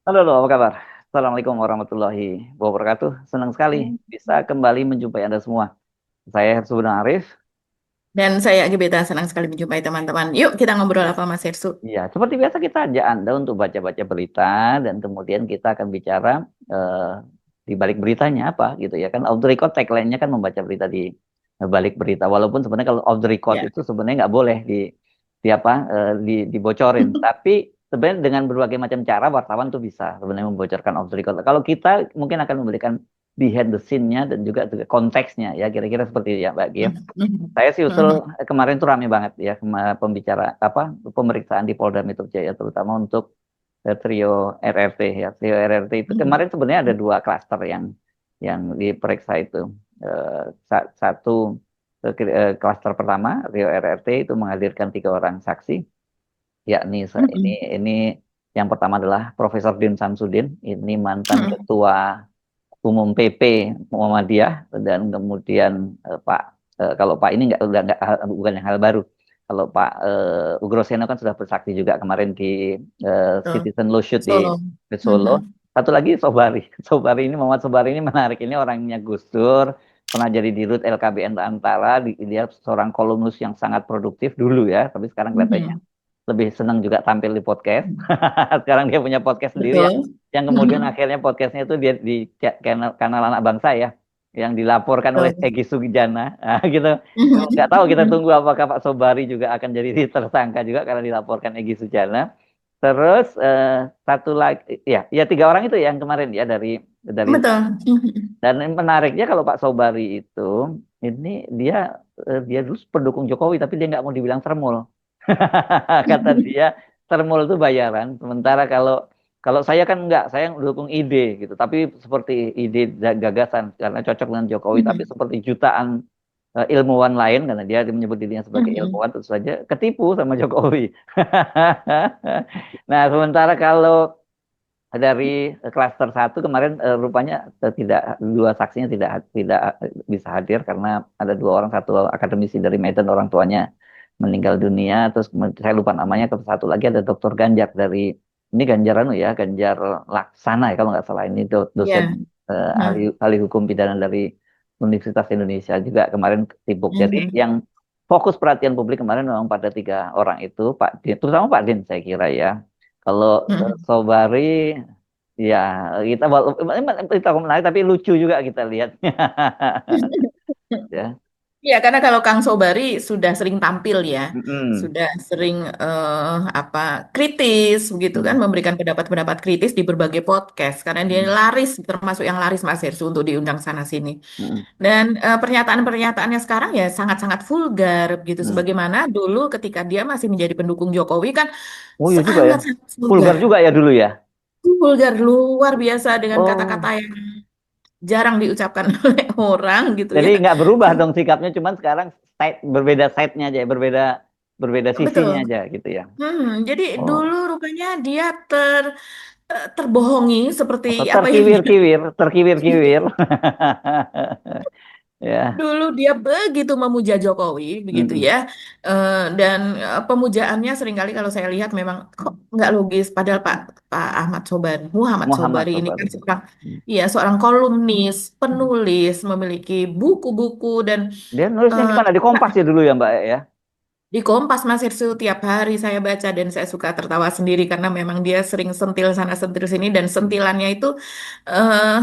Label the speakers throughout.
Speaker 1: Halo, halo, apa kabar? Assalamualaikum warahmatullahi wabarakatuh. Senang sekali bisa kembali menjumpai Anda semua. Saya Hersudun Arif.
Speaker 2: Dan saya Gebeta senang sekali menjumpai teman-teman. Yuk kita ngobrol apa Mas Hersu?
Speaker 1: Ya, seperti biasa kita ajak Anda untuk baca-baca berita dan kemudian kita akan bicara eh, di balik beritanya apa gitu ya. Kan off the record tagline-nya kan membaca berita di balik berita. Walaupun sebenarnya kalau off the record
Speaker 2: Ya.
Speaker 1: itu sebenarnya nggak boleh di apa dibocorin. Tapi sebenarnya dengan berbagai macam cara wartawan tuh bisa sebenarnya membocorkan off the record. Kalau kita mungkin akan memberikan behind the scene-nya dan juga konteksnya ya kira-kira seperti itu ya Mbak Gia. Saya sih usul kemarin tuh rame banget ya pembicara apa pemeriksaan di Polda Metro Jaya terutama untuk trio RRT ya. Trio RRT itu kemarin sebenarnya ada dua klaster yang diperiksa itu. Satu klaster pertama Trio RRT itu menghadirkan tiga orang saksi, yakni ini yang pertama adalah Profesor Din Samsudin, ini mantan ketua Umum PP Muhammadiyah dan kemudian kalau Pak ini nggak udah nggak bukan yang hal baru. Kalau Pak Ugroseno kan sudah bersaksi juga kemarin di
Speaker 2: Betul.
Speaker 1: Citizen Lawsuit
Speaker 2: Solo.
Speaker 1: di Solo. Satu lagi Sobari. Sobari ini Muhammad Sobari ini menarik. Ini orangnya Gus Dur, pernah jadi dirut LKBN Antara. Dia seorang kolumnus yang sangat produktif dulu ya, tapi sekarang kelihatannya lebih senang juga tampil di podcast. Sekarang dia punya podcast sendiri
Speaker 2: Betul.
Speaker 1: yang kemudian akhirnya podcastnya itu dia di kanal anak bangsa ya, yang dilaporkan oleh
Speaker 2: Betul.
Speaker 1: Egy Sugijana. Nah, gitu. Nggak tahu, kita tunggu apakah Pak Sobari juga akan jadi tersangka juga karena dilaporkan Egy Sujana. Terus satu lagi ya, ya tiga orang itu yang kemarin ya dari
Speaker 2: Betul.
Speaker 1: dan yang menariknya kalau Pak Sobari itu ini dia dulu pendukung Jokowi tapi dia nggak mau dibilang sermul. Kata dia termul itu bayaran. Sementara kalau kalau saya kan enggak, saya mendukung ide gitu. Tapi seperti ide gagasan karena cocok dengan Jokowi. Tapi seperti jutaan ilmuwan lain karena dia menyebut dirinya sebagai ilmuwan tentu saja ketipu sama Jokowi. Nah, sementara kalau dari klaster satu kemarin rupanya tidak dua saksinya tidak bisa hadir karena ada dua orang, satu akademisi dari Medan orang tuanya meninggal dunia, terus saya lupa namanya, ke satu lagi ada Dokter Ganjar dari ini Ganjar anu ya Ganjar Laksana ya kalau nggak salah, ini dosen
Speaker 2: Ya.
Speaker 1: ahli ahli hukum pidana dari Universitas Indonesia juga kemarin sibuk. Jadi yang fokus perhatian publik kemarin memang pada tiga orang itu, Pak Din, terutama Pak Din saya kira ya. Kalau Sobari ya kita menarik tapi lucu juga kita lihatnya. Ya.
Speaker 2: Ya, karena kalau Kang Sobari sudah sering tampil ya,
Speaker 1: Mm-mm.
Speaker 2: sudah sering apa kritis begitu kan,
Speaker 1: Mm.
Speaker 2: memberikan pendapat-pendapat kritis di berbagai podcast karena dia
Speaker 1: Mm.
Speaker 2: laris, termasuk yang laris Mas Hersu untuk diundang sana sini.
Speaker 1: Mm.
Speaker 2: Dan pernyataan-pernyataannya sekarang ya sangat-sangat vulgar begitu.
Speaker 1: Mm.
Speaker 2: Sebagaimana dulu ketika dia masih menjadi pendukung Jokowi kan
Speaker 1: Oh iya juga ya.
Speaker 2: sangat-sangat vulgar.
Speaker 1: Vulgar juga ya dulu ya.
Speaker 2: Vulgar luar biasa dengan kata-kata
Speaker 1: Oh,
Speaker 2: yang jarang diucapkan oleh orang gitu
Speaker 1: jadi
Speaker 2: ya.
Speaker 1: nggak berubah dong sikapnya, cuman sekarang berbeda side-nya aja, berbeda berbeda sisinya
Speaker 2: Betul.
Speaker 1: aja gitu ya.
Speaker 2: Jadi dulu
Speaker 1: Oh,
Speaker 2: rupanya dia terbohongi seperti
Speaker 1: atau
Speaker 2: apa yang dia
Speaker 1: terkiwir-kiwir, terkiwir-kiwir. Ya.
Speaker 2: dulu dia begitu memuja Jokowi begitu
Speaker 1: Mm-mm.
Speaker 2: ya. Dan pemujaannya seringkali kalau saya lihat memang kok nggak logis padahal Pak Pak Ahmad Sobari Muhammad
Speaker 1: Muhammad
Speaker 2: Sobari ini kan
Speaker 1: Sobari.
Speaker 2: seorang
Speaker 1: Mm.
Speaker 2: ya seorang kolumnis, penulis, memiliki buku-buku dan
Speaker 1: Dia nulisnya di
Speaker 2: eh,
Speaker 1: mana? Di Kompas ya dulu ya Mbak ya.
Speaker 2: di Kompas Mas Hirsu tiap hari saya baca dan saya suka tertawa sendiri karena memang dia sering sentil sana sentil sini dan
Speaker 1: Mm.
Speaker 2: sentilannya itu eh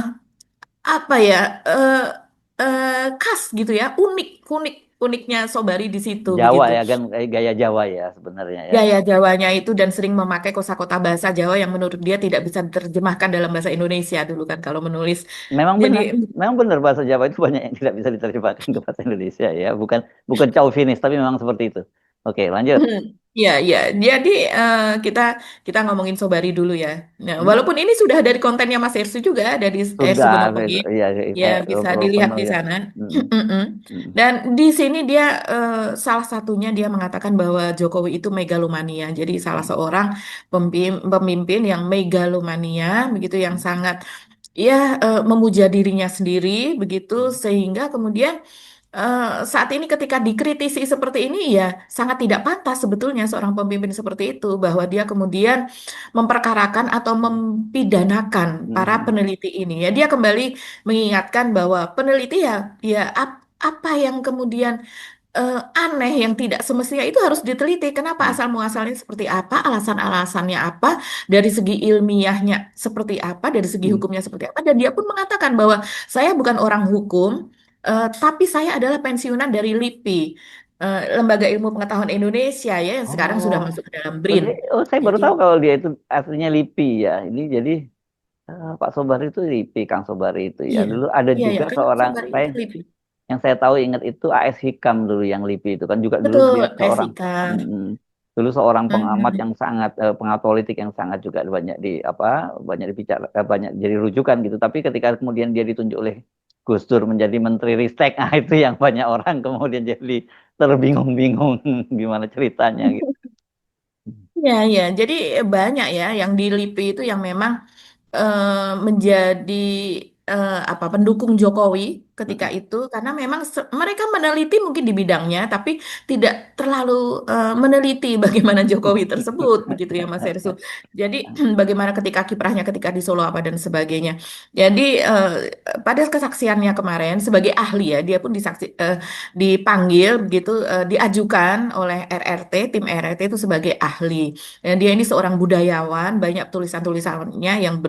Speaker 2: apa ya eh khas gitu ya, unik unik uniknya Sobari di situ
Speaker 1: Jawa
Speaker 2: begitu.
Speaker 1: ya kan, gaya Jawa ya sebenarnya ya.
Speaker 2: Gaya Jawanya itu dan sering memakai kosakata bahasa Jawa yang menurut dia tidak bisa diterjemahkan dalam bahasa Indonesia dulu kan kalau menulis.
Speaker 1: Memang
Speaker 2: Jadi
Speaker 1: benar, memang benar bahasa Jawa itu banyak yang tidak bisa diterjemahkan ke bahasa Indonesia ya. Bukan bukan chauvinis, tapi memang seperti itu. Oke, lanjut.
Speaker 2: ya, ya. Jadi kita kita ngomongin Sobari dulu ya. Nah,
Speaker 1: Hmm?
Speaker 2: walaupun ini sudah dari kontennya Mas Ersu juga ada di Ersu
Speaker 1: Sudah,
Speaker 2: Monopoly.
Speaker 1: ya,
Speaker 2: Ya,
Speaker 1: saya
Speaker 2: bisa dilihat
Speaker 1: penuh
Speaker 2: di
Speaker 1: ya.
Speaker 2: sana.
Speaker 1: Hmm.
Speaker 2: Mm-mm.
Speaker 1: Hmm.
Speaker 2: Dan di sini dia salah satunya dia mengatakan bahwa Jokowi itu megalomania. Jadi salah
Speaker 1: Hmm.
Speaker 2: seorang pemimpin yang megalomania begitu yang sangat ya memuja dirinya sendiri begitu
Speaker 1: Hmm.
Speaker 2: sehingga kemudian saat ini ketika dikritisi seperti ini ya sangat tidak pantas sebetulnya seorang pemimpin seperti itu bahwa dia kemudian memperkarakan atau mempidanakan para
Speaker 1: Hmm.
Speaker 2: peneliti ini ya dia kembali mengingatkan bahwa peneliti apa yang kemudian aneh yang tidak semestinya itu harus diteliti kenapa
Speaker 1: Hmm.
Speaker 2: asal muasalnya seperti apa alasan-alasannya apa dari segi ilmiahnya seperti apa dari segi
Speaker 1: Hmm.
Speaker 2: hukumnya seperti apa dan dia pun mengatakan bahwa saya bukan orang hukum. Tapi saya adalah pensiunan dari LIPI, Lembaga Ilmu Pengetahuan Indonesia ya, yang sekarang sudah
Speaker 1: Oh,
Speaker 2: masuk ke dalam BRIN.
Speaker 1: berarti saya baru
Speaker 2: Jadi,
Speaker 1: tahu kalau dia itu aslinya LIPI ya. Ini jadi Pak Sobari itu LIPI, Kang Sobari itu ya.
Speaker 2: iya,
Speaker 1: Dulu ada
Speaker 2: iya, ya,
Speaker 1: juga
Speaker 2: kan
Speaker 1: seorang
Speaker 2: Sobari
Speaker 1: saya
Speaker 2: itu LIPI.
Speaker 1: yang saya tahu ingat itu AS Hikam dulu yang LIPI itu kan juga dulu
Speaker 2: Betul,
Speaker 1: dia seorang
Speaker 2: Jessica.
Speaker 1: mm, dulu seorang pengamat
Speaker 2: Mhm.
Speaker 1: yang sangat pengamat politik yang sangat juga banyak di apa banyak dibicara banyak jadi rujukan gitu. Tapi ketika kemudian dia ditunjuk oleh Gus Dur menjadi Menteri Ristek, nah itu yang banyak orang kemudian jadi terbingung-bingung gimana ceritanya gitu.
Speaker 2: Ya, ya. Jadi banyak ya yang di LIPI itu yang memang menjadi apa pendukung Jokowi ketika
Speaker 1: Mm-mm.
Speaker 2: itu karena memang mereka meneliti mungkin di bidangnya tapi tidak terlalu meneliti bagaimana Jokowi tersebut begitu ya Mas Ersu. Jadi bagaimana ketika kiprahnya ketika di Solo apa dan sebagainya. Jadi pada kesaksiannya kemarin sebagai ahli ya dia pun dipanggil begitu diajukan oleh RRT tim RRT itu sebagai ahli. Dan dia ini seorang budayawan banyak tulisan-tulisannya yang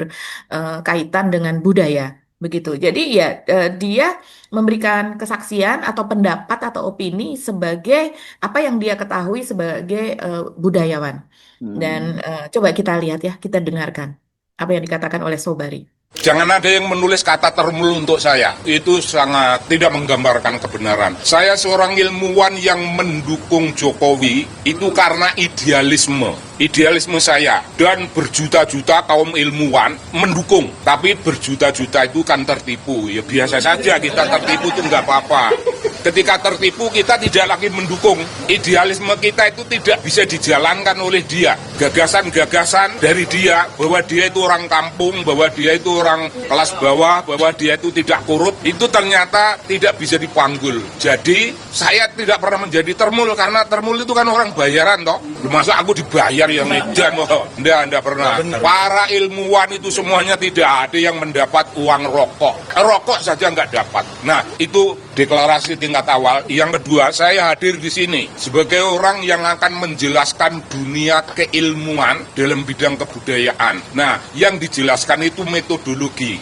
Speaker 2: kaitan dengan budaya begitu. Jadi ya dia memberikan kesaksian atau pendapat atau opini sebagai apa yang dia ketahui sebagai budayawan. Dan
Speaker 1: Hmm.
Speaker 2: coba kita lihat ya, kita dengarkan apa yang dikatakan oleh Sobari.
Speaker 3: Jangan ada yang menulis kata termul untuk saya. Itu sangat tidak menggambarkan kebenaran. Saya seorang ilmuwan yang mendukung Jokowi itu karena idealisme. Idealisme saya dan berjuta-juta kaum ilmuwan mendukung. Tapi berjuta-juta itu kan tertipu. Ya biasa saja kita tertipu itu nggak apa-apa. Ketika tertipu kita tidak lagi mendukung. Idealisme kita itu tidak bisa dijalankan oleh dia. Gagasan-gagasan dari dia bahwa dia itu orang kampung, bahwa dia itu orang kelas bawah, bahwa dia itu tidak korup, itu ternyata tidak bisa dipanggul. Jadi saya tidak pernah menjadi termul karena termul itu kan orang bayaran toh. Masa aku dibayar yang edan? Enggak pernah. Para ilmuwan itu semuanya tidak ada yang mendapat uang rokok. Rokok saja nggak dapat. Nah, itu deklarasi tingkat awal. Yang kedua, saya hadir di sini sebagai orang yang akan menjelaskan dunia keilmuan dalam bidang kebudayaan. Nah, yang dijelaskan itu metodologi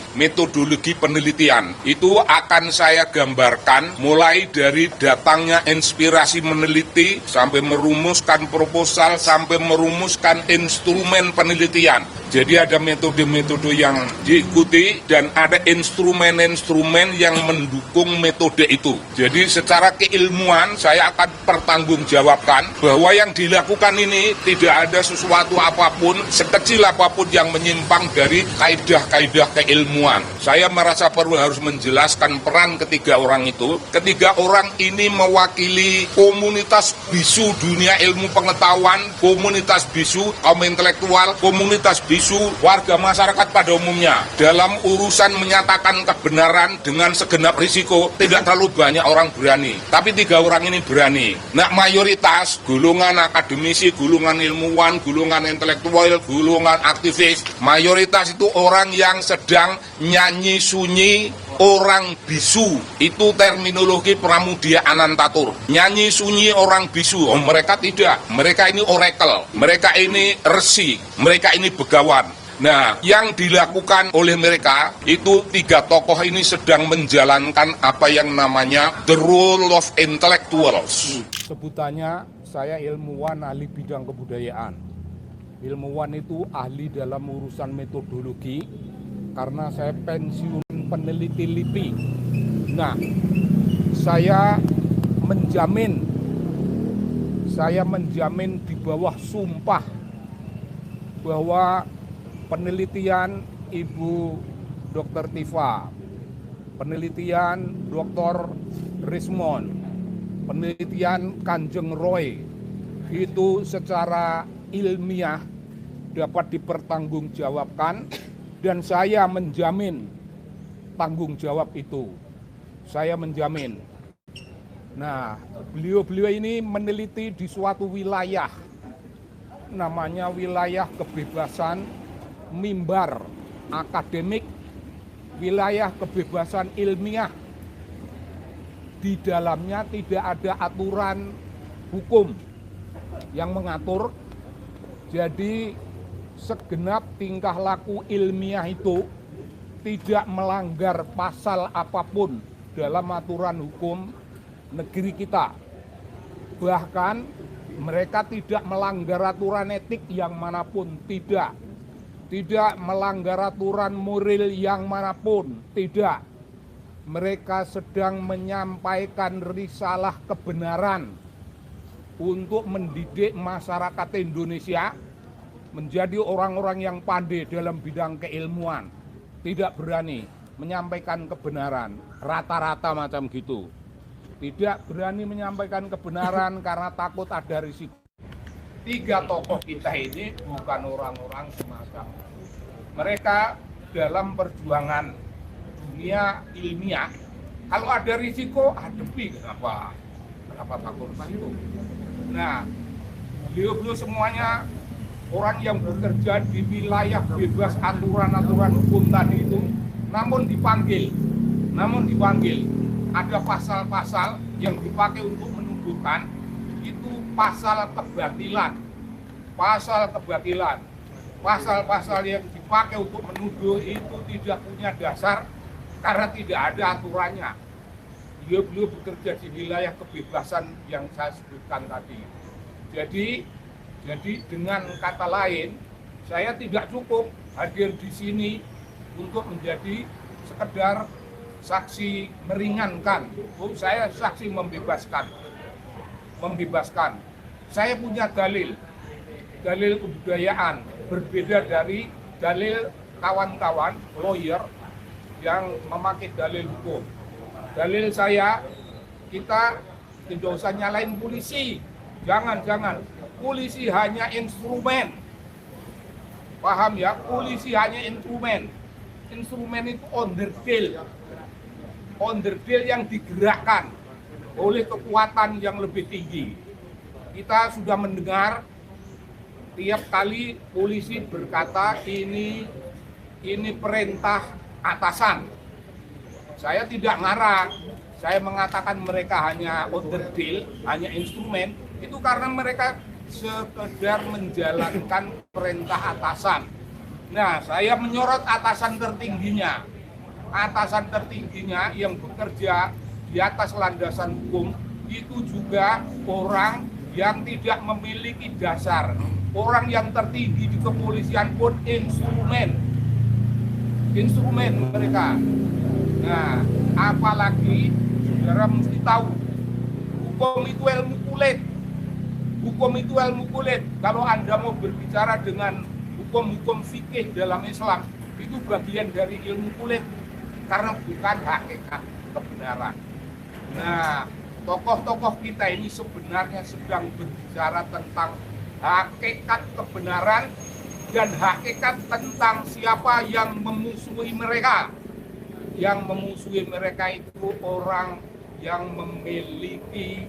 Speaker 3: penelitian. Itu akan saya gambarkan mulai dari datangnya inspirasi meneliti sampai merumuskan proposal sampai merumuskan instrumen penelitian. Jadi ada metode-metode yang diikuti dan ada instrumen-instrumen yang mendukung metode itu. Jadi secara keilmuan saya akan pertanggungjawabkan bahwa yang dilakukan ini tidak ada sesuatu apapun, sekecil apapun yang menyimpang dari kaidah-kaidah keilmuan. Saya merasa perlu harus menjelaskan peran ketiga orang itu. Ketiga orang ini mewakili komunitas bisu dunia ilmu pengetahuan, komunitas bisu kaum intelektual, komunitas bisu warga masyarakat pada umumnya. Dalam urusan menyatakan kebenaran dengan segenap risiko, tidak terlalu banyak orang berani. Tapi tiga orang ini berani. Nah, mayoritas golongan akademisi, golongan ilmuwan, golongan intelektual, golongan aktivis, mayoritas itu orang yang sedang nyanyi sunyi orang bisu. Itu terminologi Pramudia Anantatur. Nyanyi sunyi orang bisu. Oh, mereka tidak. Mereka ini oracle. Mereka ini resi. Mereka ini begawan. Nah, yang dilakukan oleh mereka itu tiga tokoh ini sedang menjalankan apa yang namanya the role of intellectuals.
Speaker 4: Sebutannya saya ilmuwan ahli bidang kebudayaan. Ilmuwan itu ahli dalam urusan metodologi karena saya pensiun peneliti LIPI. Nah, saya menjamin di bawah sumpah bahwa penelitian Ibu Dr. Tifa, penelitian Dr. Rismon, penelitian Kanjeng Roy itu secara ilmiah dapat dipertanggungjawabkan dan saya menjamin tanggung jawab itu. Saya menjamin Nah, beliau-beliau ini meneliti di suatu wilayah, namanya wilayah kebebasan mimbar akademik, wilayah kebebasan ilmiah. Di dalamnya tidak ada aturan hukum yang mengatur, jadi segenap tingkah laku ilmiah itu tidak melanggar pasal apapun dalam aturan hukum negeri kita. Bahkan mereka tidak melanggar aturan etik yang manapun, tidak melanggar aturan moral yang manapun, tidak. Mereka sedang menyampaikan risalah kebenaran untuk mendidik masyarakat Indonesia menjadi orang-orang yang pandai dalam bidang keilmuan. Tidak berani menyampaikan kebenaran, rata-rata macam gitu. Tidak berani menyampaikan kebenaran karena takut ada risiko. 3 tokoh kita ini bukan orang-orang semacam. Mereka dalam perjuangan dunia ilmiah, kalau ada risiko, hadapi. Kenapa takut itu? Nah, beliau semuanya orang yang bekerja di wilayah bebas aturan-aturan hukum tadi itu, namun dipanggil. Ada pasal-pasal yang dipakai untuk menunjukkan itu pasal kebatilan. Pasal-pasal yang dipakai untuk menuduh itu tidak punya dasar karena tidak ada aturannya. Beliau bekerja di wilayah kebebasan yang saya sebutkan tadi. Jadi dengan kata lain, saya tidak cukup hadir di sini untuk menjadi sekedar saksi meringankan. Saya saksi membebaskan. Saya punya dalil kebudayaan, berbeda dari dalil kawan-kawan lawyer yang memakai dalil hukum. Dalil saya, kita tidak usah nyalain polisi. Jangan. Polisi hanya instrumen. Paham ya? Polisi hanya instrumen. Instrumen itu onderdil yang digerakkan oleh kekuatan yang lebih tinggi. Kita sudah mendengar tiap kali polisi berkata ini perintah atasan. Saya tidak ngarang, saya mengatakan mereka hanya onderdil, hanya instrumen, itu karena mereka sekedar menjalankan perintah atasan. Nah, saya menyorot atasan tertingginya yang bekerja di atas landasan hukum, itu juga orang yang tidak memiliki dasar. Orang yang tertinggi di kepolisian pun instrumen mereka. Nah, apalagi saudara mesti tahu, hukum itu ilmu kulit. Kalau Anda mau berbicara dengan hukum fikih dalam Islam, itu bagian dari ilmu kulit, karena bukan hakikat kebenaran. Nah, tokoh-tokoh kita ini sebenarnya sedang berbicara tentang hakikat kebenaran dan hakikat tentang siapa yang memusuhi mereka. Yang memusuhi mereka itu orang yang memiliki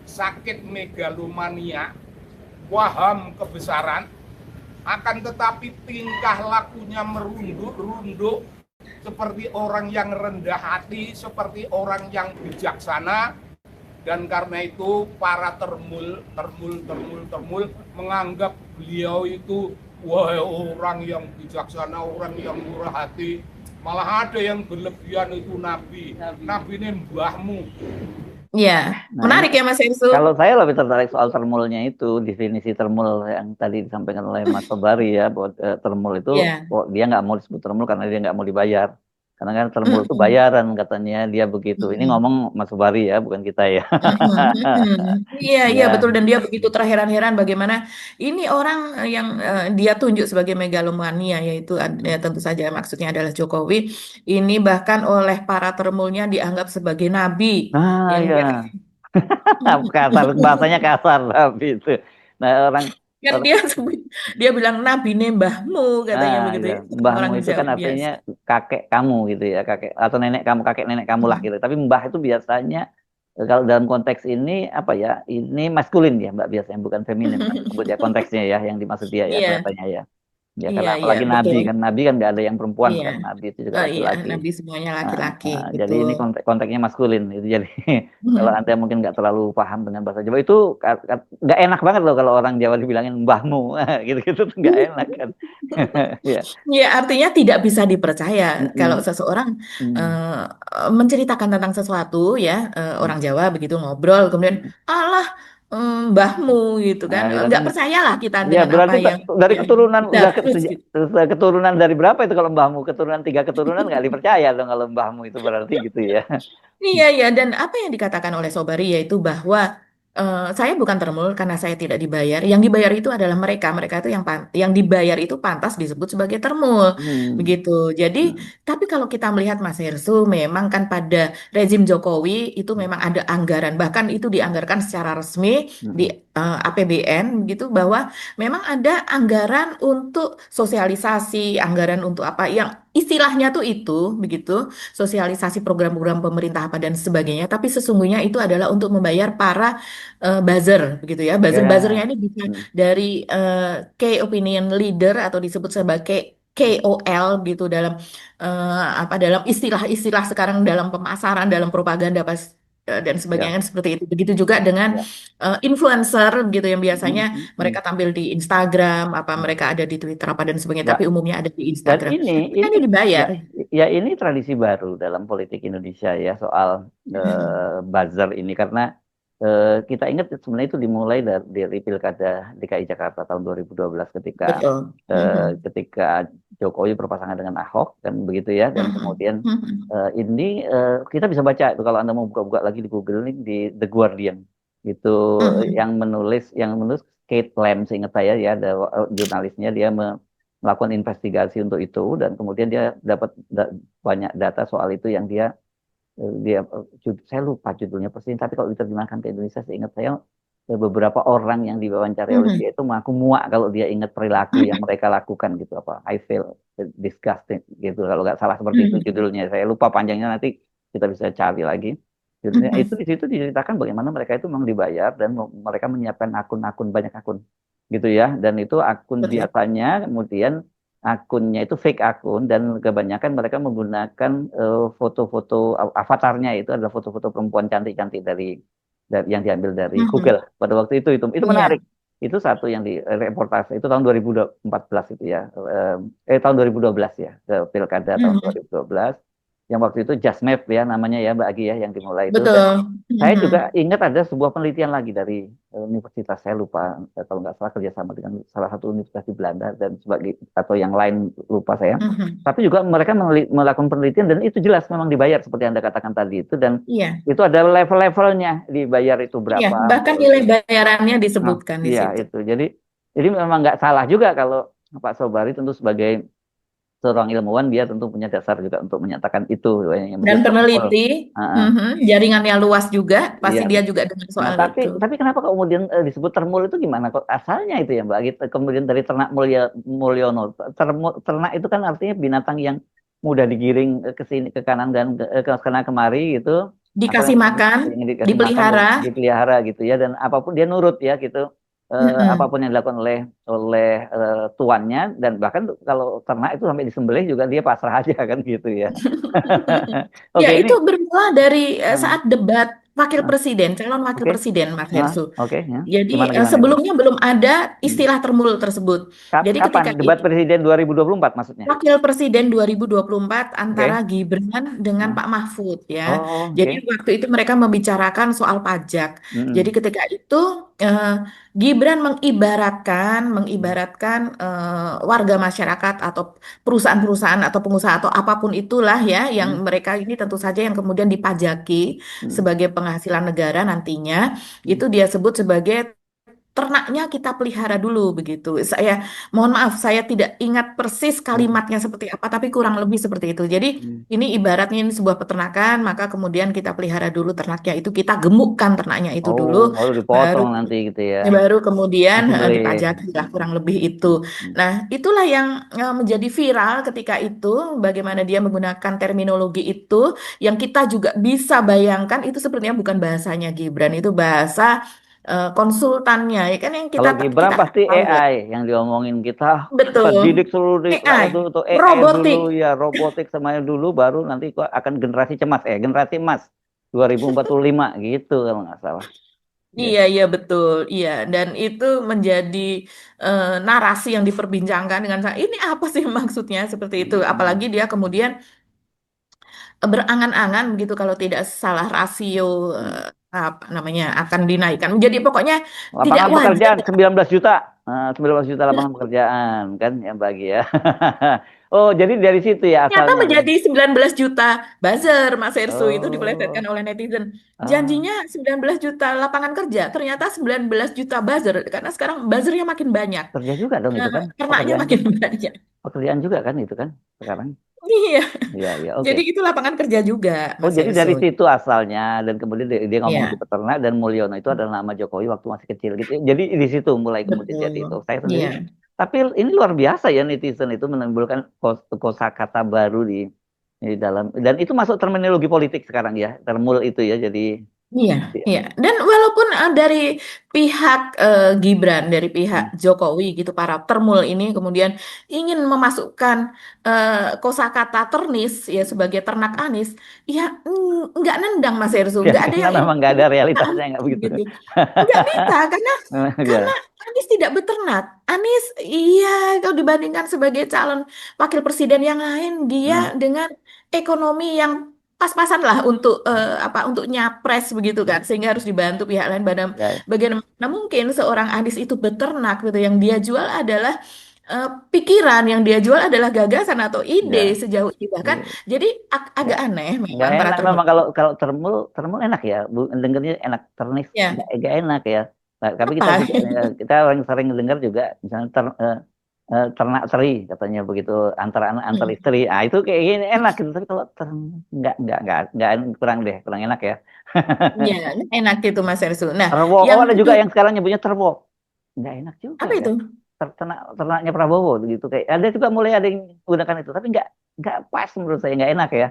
Speaker 4: sakit megalomania, waham kebesaran, akan tetapi tingkah lakunya merunduk-runduk seperti orang yang rendah hati, seperti orang yang bijaksana. Dan karena itu para termul menganggap beliau itu wahai orang yang bijaksana, orang yang murah hati. Malah ada yang berlebihan itu nabi ini mbahmu.
Speaker 2: Ya,
Speaker 1: Nah,
Speaker 2: menarik ya Mas Ersu.
Speaker 1: kalau saya lebih tertarik soal termulnya itu, definisi termul yang tadi disampaikan oleh Mas Sobari ya, bahwa termul itu dia nggak mau disebut termul karena dia nggak mau dibayar. Karena kan termul itu bayaran katanya, dia begitu. Ini ngomong Mas Sobari ya, bukan kita ya.
Speaker 2: Iya betul, dan dia begitu terheran-heran bagaimana ini orang yang dia tunjuk sebagai megalomania, yaitu ya, tentu saja maksudnya adalah Jokowi. Ini bahkan oleh para termulnya dianggap sebagai nabi.
Speaker 1: Nah,
Speaker 2: Yang
Speaker 1: ya. Kasar, bahasanya kasar tapi itu. Nah,
Speaker 2: kan dia bilang nabi mbahmu katanya begitu ya. Orang
Speaker 1: mbahmu itu kan
Speaker 2: Jawa
Speaker 1: artinya kakek kamu gitu ya, kakek atau nenek kamu, kakek nenek kamu lah gitu. Tapi mbah itu biasanya kalau dalam konteks ini apa ya? Ini maskulin ya Mbak biasanya bukan feminin Mbak sebut ya konteksnya ya yang dimaksud dia ya
Speaker 2: Iya,
Speaker 1: kelihatannya ya. Ya
Speaker 2: iya,
Speaker 1: karena
Speaker 2: iya,
Speaker 1: apalagi
Speaker 2: betul.
Speaker 1: Nabi kan nggak ada yang perempuan
Speaker 2: Iya,
Speaker 1: kan, Nabi itu juga
Speaker 2: oh iya,
Speaker 1: laki-laki.
Speaker 2: Nabi semuanya
Speaker 1: Ah,
Speaker 2: laki-laki,
Speaker 1: jadi ini
Speaker 2: betul.
Speaker 1: konteksnya maskulin itu jadi kalau
Speaker 2: Mhm.
Speaker 1: Anda mungkin nggak terlalu paham dengan bahasa Jawa itu nggak enak banget loh kalau orang Jawa dibilangin mbahmu gitu-gitu tuh nggak enak kan. Ya.
Speaker 2: Ya, artinya tidak bisa dipercaya kalau
Speaker 1: Mm-mm.
Speaker 2: seseorang
Speaker 1: Mm.
Speaker 2: menceritakan tentang sesuatu ya,
Speaker 1: Mm.
Speaker 2: orang Jawa begitu ngobrol, kemudian Allah, mbahmu gitu kan,
Speaker 1: Nah, gitu
Speaker 2: nggak
Speaker 1: kan.
Speaker 2: percayalah kita
Speaker 1: Ya
Speaker 2: dengan apa
Speaker 1: berarti dari
Speaker 2: yang
Speaker 1: keturunan
Speaker 2: kita
Speaker 1: udah
Speaker 2: terus gitu.
Speaker 1: keturunan dari berapa itu kalau mbahmu keturunan 3 keturunan nggak dipercaya dong kalau mbahmu itu berarti gitu ya.
Speaker 2: Iya, iya, dan apa yang dikatakan oleh Sobari yaitu bahwa saya bukan termul karena saya tidak dibayar. Yang dibayar itu adalah mereka. Mereka itu yang dibayar itu pantas disebut sebagai termul,
Speaker 1: Hmm.
Speaker 2: begitu. Jadi,
Speaker 1: Hmm.
Speaker 2: tapi kalau kita melihat Mas Hersu, memang kan pada rezim Jokowi itu memang ada anggaran, bahkan itu dianggarkan secara resmi di
Speaker 1: Hmm.
Speaker 2: APBN, begitu, bahwa memang ada anggaran untuk sosialisasi, anggaran untuk apa yang istilahnya tuh itu, begitu, sosialisasi program-program pemerintah apa dan sebagainya, tapi sesungguhnya itu adalah untuk membayar para buzzer begitu ya. Buzzer-buzzernya
Speaker 1: Ya.
Speaker 2: ini bisa
Speaker 1: Hmm.
Speaker 2: dari key opinion leader atau disebut sebagai KOL gitu dalam apa dalam istilah-istilah sekarang dalam pemasaran, dalam propaganda dan sebagainya
Speaker 1: Ya.
Speaker 2: kan seperti itu. Begitu juga dengan
Speaker 1: Ya.
Speaker 2: influencer gitu yang biasanya
Speaker 1: Hmm. Hmm.
Speaker 2: mereka
Speaker 1: Hmm.
Speaker 2: tampil di Instagram, apa
Speaker 1: Hmm.
Speaker 2: mereka ada di Twitter apa dan sebagainya,
Speaker 1: Ya.
Speaker 2: tapi umumnya ada di
Speaker 1: Dan
Speaker 2: Instagram.
Speaker 1: ini
Speaker 2: Mereka dibayar.
Speaker 1: ya ya ini tradisi baru dalam politik Indonesia ya soal buzzer ini karena kita ingat sebenarnya itu dimulai dari Pilkada DKI Jakarta tahun 2012
Speaker 2: Betul.
Speaker 1: ketika Jokowi berpasangan dengan Ahok kan begitu ya dan kemudian ini kita bisa baca itu kalau Anda mau buka-buka lagi di Google nih di The Guardian itu yang menulis Kate Lamb seingat saya ya ada jurnalisnya dia melakukan investigasi untuk itu dan kemudian dia dapat banyak data soal itu yang saya lupa judulnya persis tapi kalau diterjemahkan ke Indonesia seingat saya beberapa orang yang diwawancarai oleh dia itu mengaku muak kalau dia ingat perilaku yang mereka lakukan gitu apa I feel disgusting gitu kalau nggak salah seperti itu judulnya saya lupa panjangnya nanti kita bisa cari lagi judulnya itu di situ diceritakan bagaimana mereka itu memang dibayar dan mereka menyiapkan akun-akun banyak akun gitu ya dan itu akun
Speaker 2: Betul.
Speaker 1: biasanya kemudian akunnya itu fake akun dan kebanyakan mereka menggunakan foto-foto avatarnya itu adalah foto-foto perempuan cantik-cantik dari yang diambil dari Google pada waktu itu
Speaker 2: Iya.
Speaker 1: menarik itu satu yang di reportase itu tahun 2014 itu ya tahun 2012 ya ke pilkada tahun 2012 yang waktu itu Justmap ya namanya ya Mbak Agi ya yang dimulai itu dan
Speaker 2: Betul.
Speaker 1: saya juga ingat ada sebuah penelitian lagi dari universitas saya lupa kalau nggak salah kerjasama dengan salah satu universitas di Belanda dan sebagai atau yang lain lupa saya. Tapi juga mereka melakukan penelitian dan itu jelas memang dibayar seperti Anda katakan tadi itu dan
Speaker 2: Iya.
Speaker 1: itu ada level-levelnya dibayar itu
Speaker 2: Iya.
Speaker 1: berapa.
Speaker 2: Bahkan nilai bayarannya
Speaker 1: Nah,
Speaker 2: disebutkan di
Speaker 1: iya
Speaker 2: situ.
Speaker 1: itu. Jadi memang nggak salah juga kalau Pak Sobari tentu sebagai seorang ilmuwan dia tentu punya dasar juga untuk menyatakan itu yang
Speaker 2: Dan
Speaker 1: betul.
Speaker 2: peneliti,
Speaker 1: Uh,
Speaker 2: jaringannya luas juga, pasti
Speaker 1: Iya.
Speaker 2: dia juga dengan
Speaker 1: Nah,
Speaker 2: soal
Speaker 1: tapi
Speaker 2: itu.
Speaker 1: kenapa kok kemudian disebut termul itu gimana kok asalnya itu ya Mbak Gita? Kemudian dari ternak Mulyono. Ternak itu kan artinya binatang yang mudah digiring ke sini ke kanan dan ke sana kemari gitu atau
Speaker 2: Dikasih makan,
Speaker 1: yang dikasih makan dan
Speaker 2: dipelihara.
Speaker 1: dipelihara gitu ya dan apapun dia nurut ya gitu. Apapun yang dilakukan oleh tuannya dan bahkan kalau ternak itu sampai disembelih juga dia pasrah aja kan gitu ya.
Speaker 2: Ya,
Speaker 1: Oke ini
Speaker 2: itu bermula dari
Speaker 1: uh,
Speaker 2: saat debat wakil
Speaker 1: uh,
Speaker 2: presiden, calon wakil
Speaker 1: oke.
Speaker 2: presiden, Mas Hersu.
Speaker 1: Oke ya.
Speaker 2: Jadi
Speaker 1: Gimana itu?
Speaker 2: sebelumnya belum ada
Speaker 1: Hmm.
Speaker 2: istilah termul tersebut. Jadi
Speaker 1: Kapan?
Speaker 2: ketika
Speaker 1: Debat Presiden 2024 maksudnya?
Speaker 2: Wakil Presiden 2024 antara
Speaker 1: Oke.
Speaker 2: Gibran dengan
Speaker 1: Nah.
Speaker 2: Pak Mahfud ya.
Speaker 1: Oh,
Speaker 2: Jadi
Speaker 1: oke.
Speaker 2: waktu itu mereka membicarakan soal pajak. Jadi
Speaker 1: Mm-mm.
Speaker 2: ketika itu eh, Gibran mengibaratkan warga masyarakat atau perusahaan-perusahaan atau pengusaha atau apapun itulah ya yang
Speaker 1: Mm.
Speaker 2: mereka ini tentu saja yang kemudian dipajaki
Speaker 1: Mm.
Speaker 2: sebagai penghasilan negara nantinya
Speaker 1: Mm.
Speaker 2: itu dia sebut sebagai ternaknya kita pelihara dulu begitu. Saya mohon maaf, saya tidak ingat persis kalimatnya seperti apa, tapi kurang lebih seperti itu. Jadi
Speaker 1: Hmm.
Speaker 2: ini ibaratnya ini sebuah peternakan, maka kemudian kita pelihara dulu ternaknya itu, kita gemukkan ternaknya itu
Speaker 1: Oh,
Speaker 2: dulu,
Speaker 1: baru dipotong
Speaker 2: baru
Speaker 1: nanti gitu ya.
Speaker 2: baru kemudian
Speaker 1: Disembelih.
Speaker 2: dipajaki lah kurang lebih itu.
Speaker 1: Hmm.
Speaker 2: Nah, itulah yang menjadi viral ketika itu, bagaimana dia menggunakan terminologi itu, yang kita juga bisa bayangkan itu sepertinya bukan bahasanya Gibran, itu bahasa konsultannya, ya kan yang
Speaker 1: Kalau
Speaker 2: kita
Speaker 1: Gibran
Speaker 2: kita
Speaker 1: pasti
Speaker 2: tahu ya.
Speaker 1: AI yang diomongin kita
Speaker 2: Betul.
Speaker 1: didik seluruh rakyat
Speaker 2: AI,
Speaker 1: dulu tuh AI
Speaker 2: robotik.
Speaker 1: dulu ya, robotik semuanya dulu, baru nanti kok akan generasi cemas generasi emas 2045 gitu kalau nggak salah. Ya.
Speaker 2: Iya, iya betul. Iya, dan itu menjadi narasi yang diperbincangkan dengan saya. Ini apa sih maksudnya seperti itu?
Speaker 1: Hmm.
Speaker 2: Apalagi dia kemudian berangan-angan begitu kalau tidak salah rasio apa namanya akan dinaikkan. Jadi pokoknya tidak
Speaker 1: Lapangan
Speaker 2: wajar.
Speaker 1: pekerjaan 19 juta. 19 juta lapangan pekerjaan kan yang bagi ya. Oh, jadi dari situ ya
Speaker 2: Ternyata
Speaker 1: asalnya ya.
Speaker 2: menjadi 19 juta buzzer, Mas Ersu, itu dipelesetkan
Speaker 1: Oh.
Speaker 2: oleh netizen.
Speaker 1: Ah,
Speaker 2: Janjinya 19 juta lapangan kerja, ternyata 19 juta buzzer karena sekarang buzzernya makin banyak.
Speaker 1: kerja juga dong itu kan.
Speaker 2: Ternaknya
Speaker 1: Pekerjaan
Speaker 2: makin banyak.
Speaker 1: pekerjaan juga kan itu kan sekarang.
Speaker 2: Iya.
Speaker 1: Iya, iya, oke.
Speaker 2: Jadi itu lapangan kerja juga,
Speaker 1: Oh,
Speaker 2: Mas
Speaker 1: jadi
Speaker 2: Ersu.
Speaker 1: dari situ asalnya dan kemudian dia ngomong di
Speaker 2: Iya,
Speaker 1: peternak dan Mulyono itu adalah nama Jokowi waktu masih kecil gitu. Jadi di situ mulai kemudian jadi itu.
Speaker 2: betul.
Speaker 1: Saya sendiri,
Speaker 2: Iya.
Speaker 1: tapi ini luar biasa ya netizen itu menimbulkan kosakata baru di dalam dan itu masuk terminologi politik sekarang ya, termul itu ya. Jadi
Speaker 2: Iya,
Speaker 1: ya,
Speaker 2: iya. Dan walaupun dari pihak Gibran, dari pihak
Speaker 1: hmm,
Speaker 2: Jokowi gitu, para termul ini kemudian ingin memasukkan kosakata ternis ya sebagai ternak Anies, ya nggak nendang Mas Erzu,
Speaker 1: ya
Speaker 2: nggak ada
Speaker 1: karena
Speaker 2: yang
Speaker 1: memang nggak ada realitasnya
Speaker 2: Anies
Speaker 1: nggak begitu.
Speaker 2: gitu, nggak bisa karena
Speaker 1: Ya,
Speaker 2: Anies tidak beternak. Anies, iya, kalau dibandingkan sebagai calon wakil presiden yang lain, dia
Speaker 1: hmm,
Speaker 2: dengan ekonomi yang pas-pasan lah untuk apa untuk nyapres begitu kan, sehingga harus dibantu pihak lain.
Speaker 1: ya,
Speaker 2: Bagaimana mungkin seorang Anies itu beternak gitu, yang dia jual adalah pikiran, yang dia jual adalah gagasan atau ide
Speaker 1: ya,
Speaker 2: sejauh ini bahkan.
Speaker 1: ya.
Speaker 2: Jadi agak
Speaker 1: Nggak
Speaker 2: aneh
Speaker 1: nggak
Speaker 2: memang para
Speaker 1: enak
Speaker 2: termul
Speaker 1: memang kalau kalau termul termul enak ya bu, dengernya enak ternis
Speaker 2: ya.
Speaker 1: nggak enak ya. Nah, tapi kita
Speaker 2: Apa.
Speaker 1: juga kita sering dengar juga misalnya ternak teri katanya begitu antara anak antar
Speaker 2: Hmm.
Speaker 1: istri ah itu kayak gini enak gitu tapi kalau nggak kurang deh kurang enak ya.
Speaker 2: Ya, enak gitu Mas Ersu. Nah,
Speaker 1: Terwo oh
Speaker 2: yang
Speaker 1: ada juga yang sekarang nyebutnya terwo nggak enak juga
Speaker 2: apa
Speaker 1: ya
Speaker 2: itu?
Speaker 1: ternaknya Prabowo gitu kayak ada juga mulai ada yang menggunakan itu tapi nggak pas menurut saya nggak enak ya.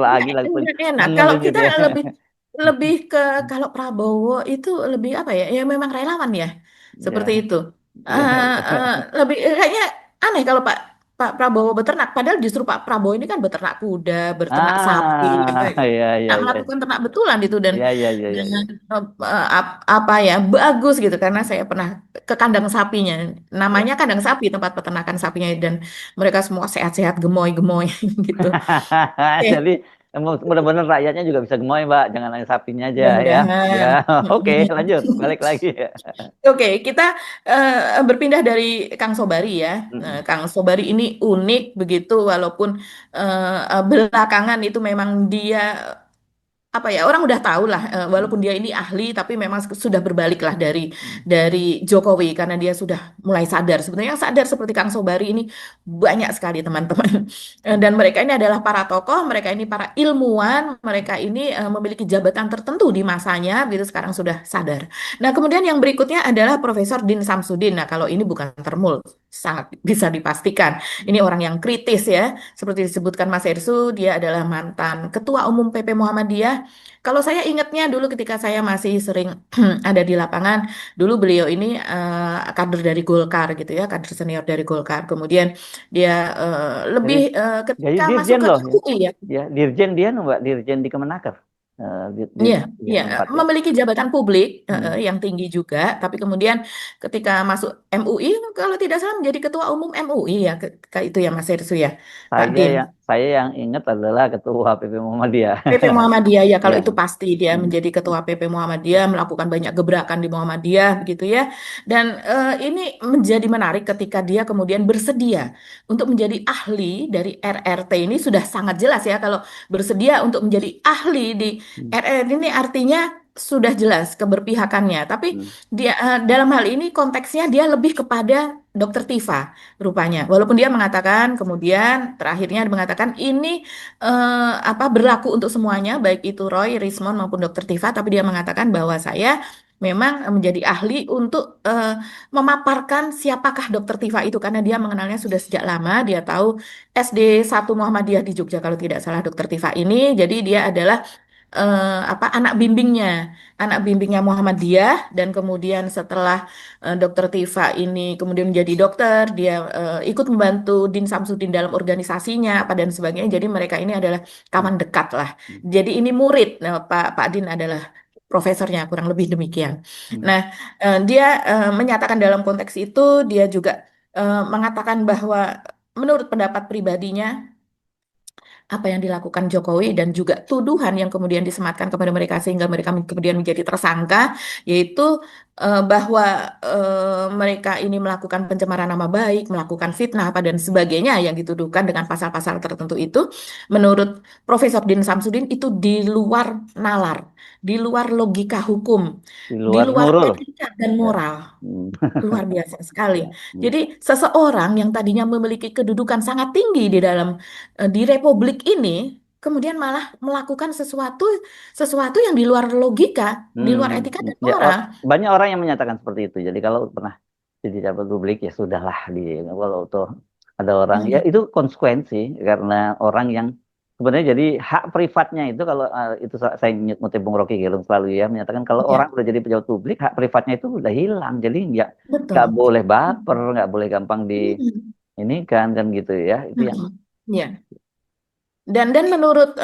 Speaker 1: Lagi langsung
Speaker 2: Enggak enak. Kalau
Speaker 1: ngeluh gitu
Speaker 2: kita
Speaker 1: ya.
Speaker 2: lebih lebih ke kalau Prabowo itu lebih apa ya? Ya memang relawan ya, seperti
Speaker 1: Ya,
Speaker 2: itu.
Speaker 1: ya,
Speaker 2: Eh, Lebih kayaknya aneh kalau Pak Pak Prabowo beternak. Padahal justru Pak Prabowo ini kan beternak kuda, beternak sapi,
Speaker 1: ya, ya,
Speaker 2: nah,
Speaker 1: ya,
Speaker 2: melakukan ternak betulan itu dan
Speaker 1: ya, ya, ya, ya,
Speaker 2: dan,
Speaker 1: ya.
Speaker 2: apa ya bagus gitu karena saya pernah ke kandang sapinya.
Speaker 1: Ya.
Speaker 2: Namanya kandang sapi tempat peternakan sapinya dan mereka semua sehat-sehat, gemoy-gemoy gitu. Oke.
Speaker 1: Jadi mudah-mudahan rakyatnya juga bisa gemoy, Mbak. Jangan hanya sapinya aja ya. Ya,
Speaker 2: Mudah-mudahan.
Speaker 1: oke, lanjut. Balik lagi.
Speaker 2: Oke, kita berpindah dari Kang Sobari ya.
Speaker 1: Mm-mm.
Speaker 2: Kang Sobari ini unik begitu, walaupun belakangan itu memang dia apa ya orang udah tahu lah walaupun dia ini ahli tapi memang sudah berbalik lah dari Jokowi karena dia sudah mulai sadar sebenarnya yang sadar seperti Kang Sobari ini banyak sekali teman-teman. Dan mereka ini adalah para tokoh, mereka ini para ilmuwan, mereka ini memiliki jabatan tertentu di masanya gitu sekarang sudah sadar. Nah kemudian yang berikutnya adalah Profesor Din Samsudin. Nah kalau ini bukan termul sangat bisa dipastikan ini orang yang kritis ya seperti disebutkan Mas Ersu, dia adalah mantan Ketua Umum PP Muhammadiyah. Kalau saya ingatnya dulu ketika saya masih sering ada di lapangan, dulu beliau ini kader dari Golkar gitu ya, kader senior dari Golkar. Kemudian dia
Speaker 1: Jadi,
Speaker 2: lebih
Speaker 1: jadi
Speaker 2: ketika masuk
Speaker 1: dirjen
Speaker 2: ke
Speaker 1: loh.
Speaker 2: UI ya.
Speaker 1: Ya, dirjen dia, Mbak. Dirjen di Kemenaker.
Speaker 2: Iya,
Speaker 1: Ya,
Speaker 2: iya,
Speaker 1: sempat ya.
Speaker 2: memiliki jabatan publik
Speaker 1: Hmm.
Speaker 2: yang tinggi juga, tapi kemudian ketika masuk MUI, kalau tidak salah menjadi ketua umum MUI ya, itu ya Mas Hersu ya, Pak Din.
Speaker 1: Saya yang ingat adalah Ketua PP Muhammadiyah.
Speaker 2: PP Muhammadiyah ya kalau
Speaker 1: Ya.
Speaker 2: itu pasti dia
Speaker 1: Hmm.
Speaker 2: menjadi ketua PP Muhammadiyah melakukan banyak gebrakan di Muhammadiyah begitu ya dan ini menjadi menarik ketika dia kemudian bersedia untuk menjadi ahli dari RRT ini sudah sangat jelas ya kalau bersedia untuk menjadi ahli di
Speaker 1: Hmm.
Speaker 2: RRT ini artinya sudah jelas keberpihakannya, tapi
Speaker 1: Hmm.
Speaker 2: dia dalam hal ini konteksnya dia lebih kepada Dokter Tifa rupanya. Walaupun dia mengatakan kemudian terakhirnya mengatakan ini apa berlaku untuk semuanya, baik itu Roy, Rismond maupun Dokter Tifa, tapi dia mengatakan bahwa saya memang menjadi ahli untuk memaparkan siapakah Dokter Tifa itu karena dia mengenalnya sudah sejak lama. Dia tahu SD 1 Muhammadiyah di Jogja kalau tidak salah Dokter Tifa ini. Jadi dia adalah apa anak bimbingnya Muhammadiyah, dan kemudian setelah Dokter Tifa ini kemudian menjadi dokter, dia ikut membantu Din Samsudin dalam organisasinya apa dan sebagainya. Jadi mereka ini adalah kawan dekat lah. Jadi ini murid, nah, Pak Din adalah profesornya, kurang lebih demikian. Nah, dia menyatakan dalam konteks itu dia juga mengatakan bahwa menurut pendapat pribadinya apa yang dilakukan Jokowi dan juga tuduhan yang kemudian disematkan kepada mereka sehingga mereka kemudian menjadi tersangka, yaitu bahwa mereka ini melakukan pencemaran nama baik, melakukan fitnah apa dan sebagainya yang dituduhkan dengan pasal-pasal tertentu itu, menurut Profesor Din Samsudin itu di luar nalar, di luar logika hukum,
Speaker 1: Di
Speaker 2: di
Speaker 1: luar
Speaker 2: luar
Speaker 1: nurul.
Speaker 2: etika dan
Speaker 1: Ya.
Speaker 2: moral.
Speaker 1: Hmm.
Speaker 2: Luar biasa sekali.
Speaker 1: Hmm.
Speaker 2: Jadi seseorang yang tadinya memiliki kedudukan sangat tinggi di dalam di republik ini kemudian malah melakukan sesuatu yang di luar logika, di luar etika dan
Speaker 1: Ya,
Speaker 2: moral.
Speaker 1: banyak orang yang menyatakan seperti itu. Jadi kalau pernah jadi jabat publik ya sudahlah, kalau tuh ada orang ya itu konsekuensi karena orang yang sebenarnya jadi hak privatnya itu, kalau itu saya ngutip Bung Rocky Gerung selalu ya menyatakan kalau
Speaker 2: Ya,
Speaker 1: orang udah jadi pejabat publik hak privatnya itu udah hilang. Jadi nggak
Speaker 2: betul.
Speaker 1: boleh baper, nggak boleh gampang di
Speaker 2: Hmm.
Speaker 1: ini kan gitu ya. Itu yang
Speaker 2: Ya. Dan menurut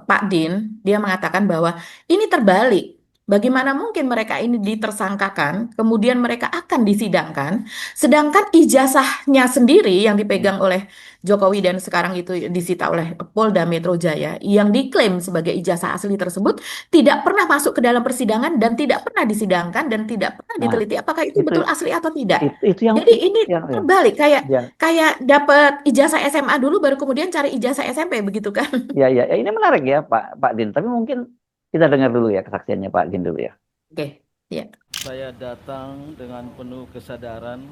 Speaker 2: Pak Din, dia mengatakan bahwa ini terbalik. Bagaimana mungkin mereka ini ditersangkakan, kemudian mereka akan disidangkan, sedangkan ijazahnya sendiri yang dipegang oleh Jokowi dan sekarang itu disita oleh Polda Metro Jaya, yang diklaim sebagai ijazah asli tersebut tidak pernah masuk ke dalam persidangan dan tidak pernah disidangkan dan tidak pernah
Speaker 1: nah
Speaker 2: diteliti apakah itu
Speaker 1: itu
Speaker 2: betul asli atau tidak.
Speaker 1: itu yang
Speaker 2: Jadi ini
Speaker 1: ya,
Speaker 2: terbalik, kayak
Speaker 1: ya.
Speaker 2: dapat ijazah SMA dulu baru kemudian cari ijazah SMP begitu kan?
Speaker 1: Ya, ini menarik ya Pak Din. Tapi mungkin kita dengar dulu ya kesaksiannya Pak Din dulu ya.
Speaker 2: Oke, ya.
Speaker 5: Saya datang dengan penuh kesadaran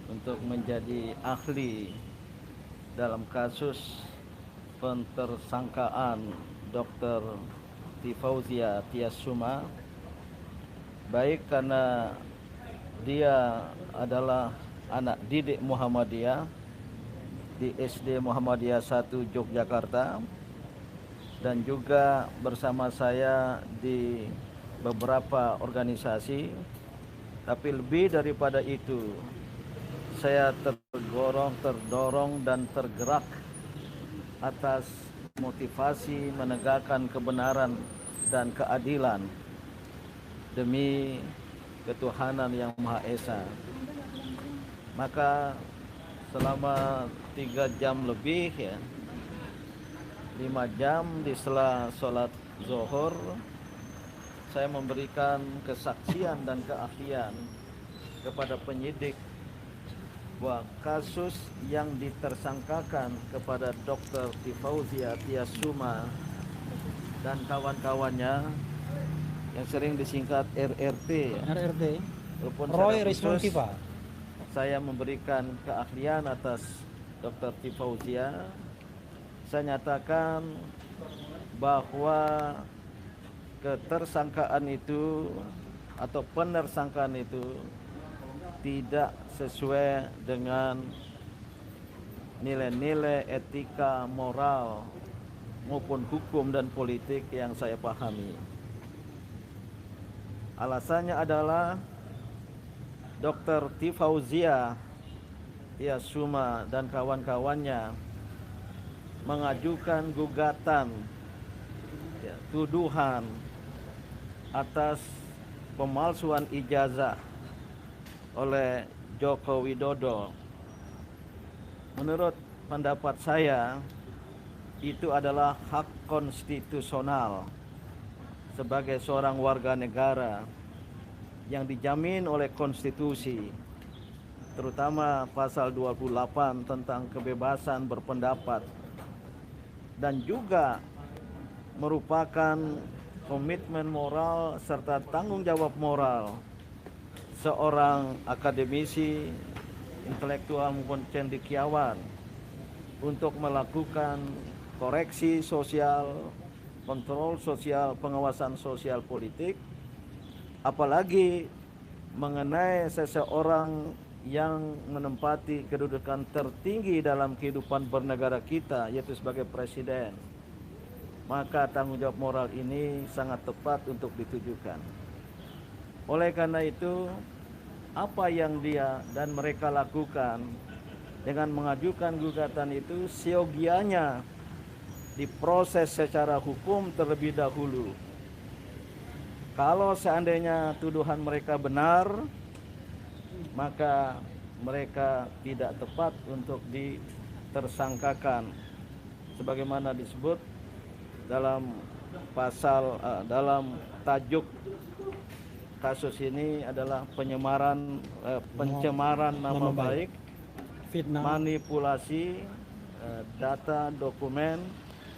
Speaker 5: untuk menjadi ahli dalam kasus pentersangkaan Dr. Tifauzia Tiasuma, baik karena dia adalah anak didik Muhammadiyah di SD Muhammadiyah 1 Yogyakarta, dan juga bersama saya di beberapa organisasi. Tapi lebih daripada itu, saya terdorong dan tergerak atas motivasi menegakkan kebenaran dan keadilan demi ketuhanan yang Maha Esa. Maka selama 3 jam lebih ya, 5 jam di sela sholat zuhur, saya memberikan kesaksian dan keahlian kepada penyidik bahwa kasus yang ditersangkakan kepada Dr. Tifauzia Tiasuma dan kawan-kawannya yang sering disingkat RRT ya.
Speaker 6: RRT,
Speaker 5: Roy,
Speaker 6: Rismond, Tifa.
Speaker 5: Saya memberikan keahlian atas Dr. Tifauzia. Saya nyatakan bahwa ketersangkaan itu atau penersangkaan itu tidak sesuai dengan nilai-nilai etika, moral maupun hukum dan politik yang saya pahami. Alasannya adalah Dr. Tifauzia Tiasuma dan kawan-kawannya mengajukan gugatan tuduhan atas pemalsuan ijazah oleh Joko Widodo. Menurut pendapat saya, itu adalah hak konstitusional sebagai seorang warga negara yang dijamin oleh konstitusi, terutama pasal 28 tentang kebebasan berpendapat, dan juga merupakan komitmen moral serta tanggung jawab moral seorang akademisi, intelektual maupun cendekiawan untuk melakukan koreksi sosial, kontrol sosial, pengawasan sosial politik, apalagi mengenai seseorang yang menempati kedudukan tertinggi dalam kehidupan bernegara kita, yaitu sebagai presiden. Maka tanggung jawab moral ini sangat tepat untuk ditujukan. Oleh karena itu, apa yang dia dan mereka lakukan dengan mengajukan gugatan itu siogianya diproses secara hukum terlebih dahulu. Kalau seandainya tuduhan mereka benar, maka mereka tidak tepat untuk ditersangkakan sebagaimana disebut dalam pasal dalam tajuk kasus ini adalah pencemaran nama baik,
Speaker 6: fitnah,
Speaker 5: manipulasi data dokumen,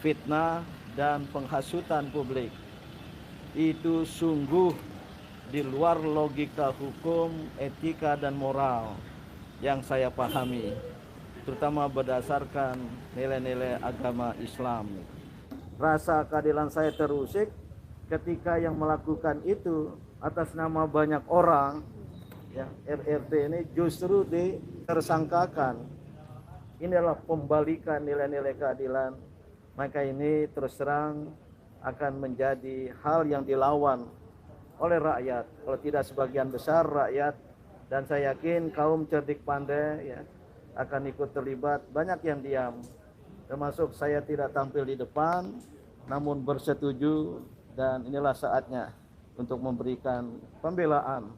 Speaker 5: fitnah dan penghasutan publik. Itu sungguh di luar logika hukum, etika dan moral yang saya pahami, terutama berdasarkan nilai-nilai agama Islam. Rasa keadilan saya terusik ketika yang melakukan itu atas nama banyak orang, ya, RRT ini justru ditersangkakan. Ini adalah pembalikan nilai-nilai keadilan. Maka ini terus terang akan menjadi hal yang dilawan oleh rakyat, kalau tidak sebagian besar rakyat, dan saya yakin kaum cerdik pandai ya akan ikut terlibat. Banyak yang diam, termasuk saya tidak tampil di depan, namun bersetuju, dan inilah saatnya untuk memberikan pembelaan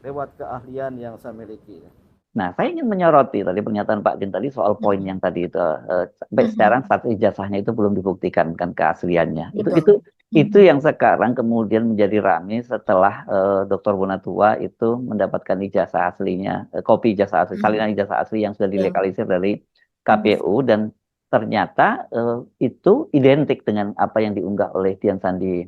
Speaker 5: lewat keahlian yang saya miliki.
Speaker 1: Nah, saya ingin menyoroti tadi pernyataan Pak Din tadi soal poin yang tadi itu sampai sekarang status ijazahnya itu belum dibuktikan kan keasliannya. Itu yang sekarang kemudian menjadi ramai setelah Dr. Bonatua itu mendapatkan ijazah aslinya, kopi ijazah asli, salinan ijazah asli yang sudah dilegalisir dari KPU, dan ternyata itu identik dengan apa yang diunggah oleh Dian Sandi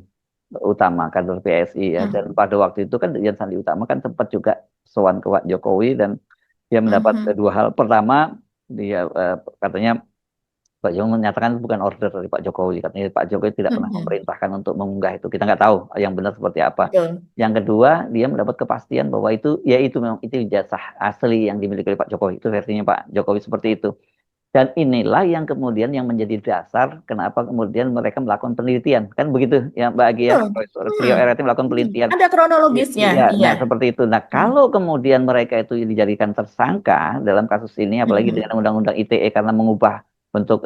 Speaker 1: Utama, kader PSI ya. Dan pada waktu itu kan Dian Sandi Utama kan sempat juga sowan ke Pak Jokowi, dan dia mendapat dua hal. Pertama, dia katanya Pak Jokowi menyatakan bukan order dari Pak Jokowi. Katanya Pak Jokowi tidak pernah memerintahkan untuk mengunggah itu. Kita nggak tahu yang benar seperti apa. Yang kedua, dia mendapat kepastian bahwa itu memang itu ijazah asli yang dimiliki oleh Pak Jokowi. Itu versinya Pak Jokowi seperti itu. Dan inilah yang kemudian yang menjadi dasar kenapa kemudian mereka melakukan penelitian. Kan begitu ya Mbak Agi ya, trio RRT melakukan penelitian.
Speaker 2: Ada kronologisnya.
Speaker 1: Ya, nah seperti itu. Nah, kalau kemudian mereka itu dijadikan tersangka dalam kasus ini, apalagi dengan undang-undang ITE karena mengubah bentuk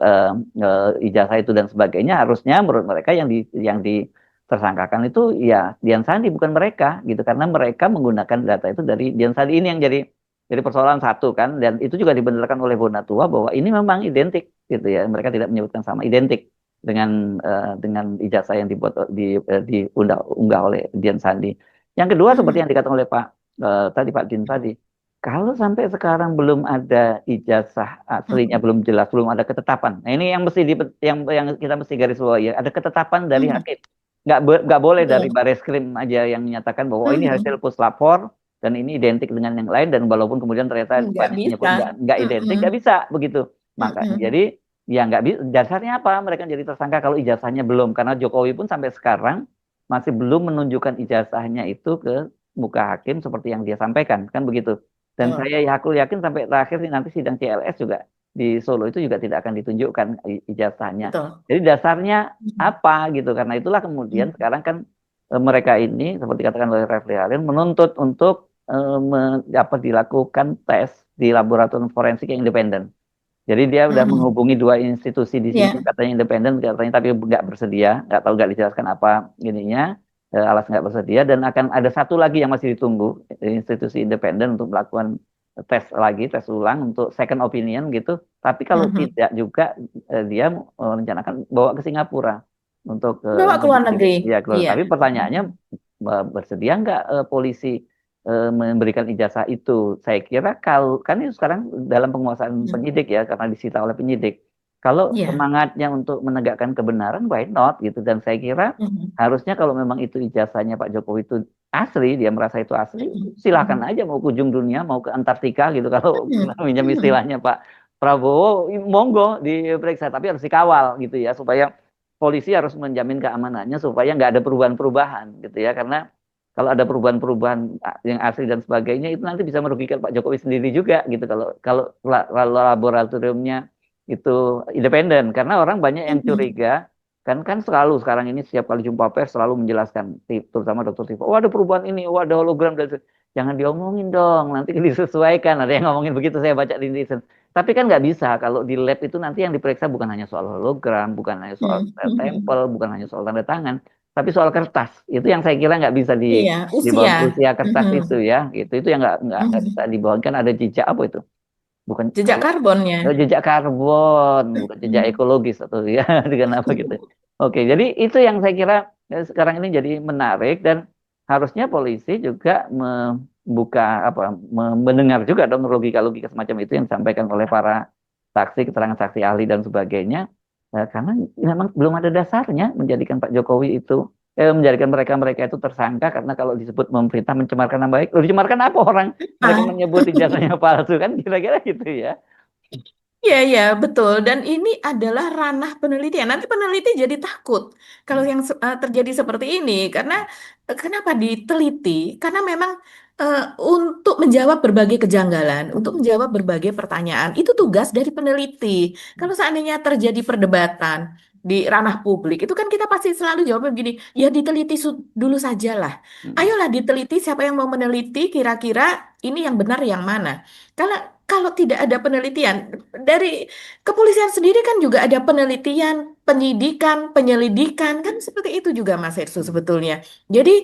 Speaker 1: ijazah itu dan sebagainya, harusnya menurut mereka yang ditersangkakan itu ya Dian Sandi, bukan mereka gitu, karena mereka menggunakan data itu dari Dian Sandi. Ini yang jadi persoalan satu kan, dan itu juga dibenarkan oleh Bonatua bahwa ini memang identik gitu ya, mereka tidak menyebutkan sama, identik dengan ijazah yang diunggah oleh Dian Sandi. Yang kedua seperti yang dikatakan oleh Pak Din tadi, kalau sampai sekarang belum ada ijazah aslinya, belum jelas, belum ada ketetapan. Nah ini yang yang kita mesti garis bawahi ya, ada ketetapan dari hakim. Nggak boleh dari Bareskrim aja yang menyatakan bahwa ini hasil puslapor dan ini identik dengan yang lain, dan walaupun kemudian ternyata nggak identik, nggak bisa begitu. Maka jadi ya nggak bisa. Dasarnya apa mereka jadi tersangka kalau ijazahnya belum? Karena Jokowi pun sampai sekarang masih belum menunjukkan ijazahnya itu ke muka hakim seperti yang dia sampaikan, kan begitu. Dan saya yakin sampai terakhir nanti sidang CLS juga di Solo itu juga tidak akan ditunjukkan ijazahnya. Jadi dasarnya apa gitu? Karena itulah kemudian sekarang kan mereka ini seperti katakan oleh Refli Harun menuntut untuk dilakukan tes di laboratorium forensik yang independen. Jadi dia udah menghubungi dua institusi di sini, katanya independen, katanya tapi nggak bersedia, nggak tahu, nggak dijelaskan apa ininya, alasan nggak bersedia, dan akan ada satu lagi yang masih ditunggu, institusi independen untuk melakukan tes ulang untuk second opinion gitu. Tapi kalau tidak juga dia merencanakan bawa ke Singapura untuk
Speaker 2: bawa ke luar negeri.
Speaker 1: Ya, tapi pertanyaannya bersedia nggak polisi memberikan ijazah itu? Saya kira kalau kan ini sekarang dalam penguasaan penyidik ya, karena disita oleh penyidik. Kalau
Speaker 2: Iya.
Speaker 1: semangatnya untuk menegakkan kebenaran, why not gitu. Dan saya kira
Speaker 2: Mhm.
Speaker 1: harusnya kalau memang itu ijazahnya Pak Jokowi itu asli, dia merasa itu asli,
Speaker 2: Mhm.
Speaker 1: silakan
Speaker 2: Mhm.
Speaker 1: aja mau ke ujung dunia, mau ke Antartika gitu. Kalau
Speaker 2: Mhm.
Speaker 1: minjam
Speaker 2: Mhm.
Speaker 1: istilahnya Pak Prabowo, monggo diperiksa, tapi harus dikawal gitu ya, supaya polisi harus menjamin keamanannya supaya nggak ada perubahan-perubahan gitu ya. Karena kalau ada perubahan-perubahan yang asli dan sebagainya itu nanti bisa merugikan Pak Jokowi sendiri juga gitu. Kalau kalau laboratoriumnya itu independen, karena orang banyak yang
Speaker 2: Mhm.
Speaker 1: curiga kan selalu sekarang ini setiap kali jumpa pers selalu menjelaskan, terutama dokter Tifa, oh ada perubahan ini, oh ada hologram dan jangan diomongin dong, nanti disesuaikan, ada yang ngomongin begitu, saya baca di netizen. Tapi kan nggak bisa, kalau di lab itu nanti yang diperiksa bukan hanya soal hologram, bukan hanya soal
Speaker 2: Mhm. Mhm.
Speaker 1: stempel, bukan hanya soal tanda tangan, tapi soal kertas. Itu yang saya kira nggak bisa
Speaker 2: Iya,
Speaker 1: di
Speaker 2: usia.
Speaker 1: bawah usia kertas itu
Speaker 2: Mhm.
Speaker 1: ya, gitu. Itu yang nggak bisa
Speaker 2: Mhm.
Speaker 1: dibawakan, kan ada jejak apa itu? Bukan
Speaker 2: Jejak karbonnya.
Speaker 1: jejak karbon, bukan jejak
Speaker 2: Mhm.
Speaker 1: ekologis atau ya dengan apa gitu. Oke, jadi itu yang saya kira sekarang ini jadi menarik dan harusnya polisi juga membuka apa mendengar juga dong logika-logika semacam itu yang disampaikan oleh para saksi, keterangan saksi ahli dan sebagainya. Karena memang belum ada dasarnya menjadikan Pak Jokowi itu menjadikan mereka-mereka itu tersangka karena kalau disebut memfitnah mencemarkan nama baik, loh, dicemarkan apa orang mereka
Speaker 2: Ah.
Speaker 1: menyebut ijazahnya palsu kan kira-kira gitu ya.
Speaker 2: Iya, iya, betul. Dan ini adalah ranah penelitian. Nanti peneliti jadi takut kalau yang terjadi seperti ini. Karena kenapa diteliti? Karena memang untuk menjawab berbagai kejanggalan, untuk menjawab berbagai pertanyaan, itu tugas dari peneliti. Kalau seandainya terjadi perdebatan di ranah publik, itu kan kita pasti selalu jawabnya begini, ya diteliti dulu sajalah.
Speaker 1: Hmm.
Speaker 2: Ayolah diteliti, siapa yang mau meneliti, kira-kira ini yang benar yang mana. Kalau kalau tidak ada penelitian, dari kepolisian sendiri kan juga ada penelitian, penyidikan, penyelidikan, kan seperti itu juga Mas Hersu sebetulnya. Jadi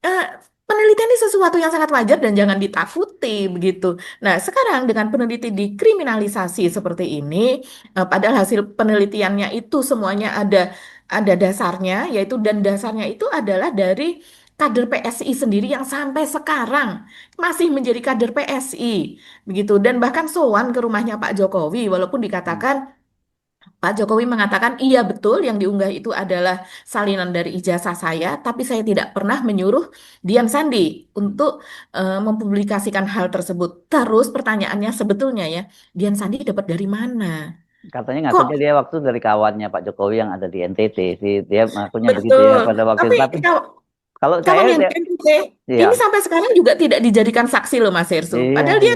Speaker 2: eh, penelitian ini sesuatu yang sangat wajar dan jangan ditakuti begitu. Nah, sekarang dengan peneliti dikriminalisasi seperti ini, padahal hasil penelitiannya itu semuanya ada dasarnya, yaitu dan dasarnya itu adalah dari kader PSI sendiri yang sampai sekarang masih menjadi kader PSI begitu dan bahkan sowan ke rumahnya Pak Jokowi walaupun dikatakan Pak Jokowi mengatakan, iya betul yang diunggah itu adalah salinan dari ijazah saya, tapi saya tidak pernah menyuruh Dian Sandi untuk mempublikasikan hal tersebut. Terus pertanyaannya sebetulnya ya, Dian Sandi dapat dari mana?
Speaker 1: Katanya ngakunya
Speaker 2: Kok
Speaker 1: dia waktu dari kawannya Pak Jokowi yang ada di NTT sih, dia ngakunya begitu ya
Speaker 2: betul?
Speaker 1: pada waktu
Speaker 2: Tapi
Speaker 1: itu. Tapi
Speaker 2: kalau
Speaker 1: kalau saya
Speaker 2: kawan yang di NTT
Speaker 1: ya
Speaker 2: ini sampai sekarang juga tidak dijadikan saksi loh Mas Hersu.
Speaker 1: iya
Speaker 2: Padahal dia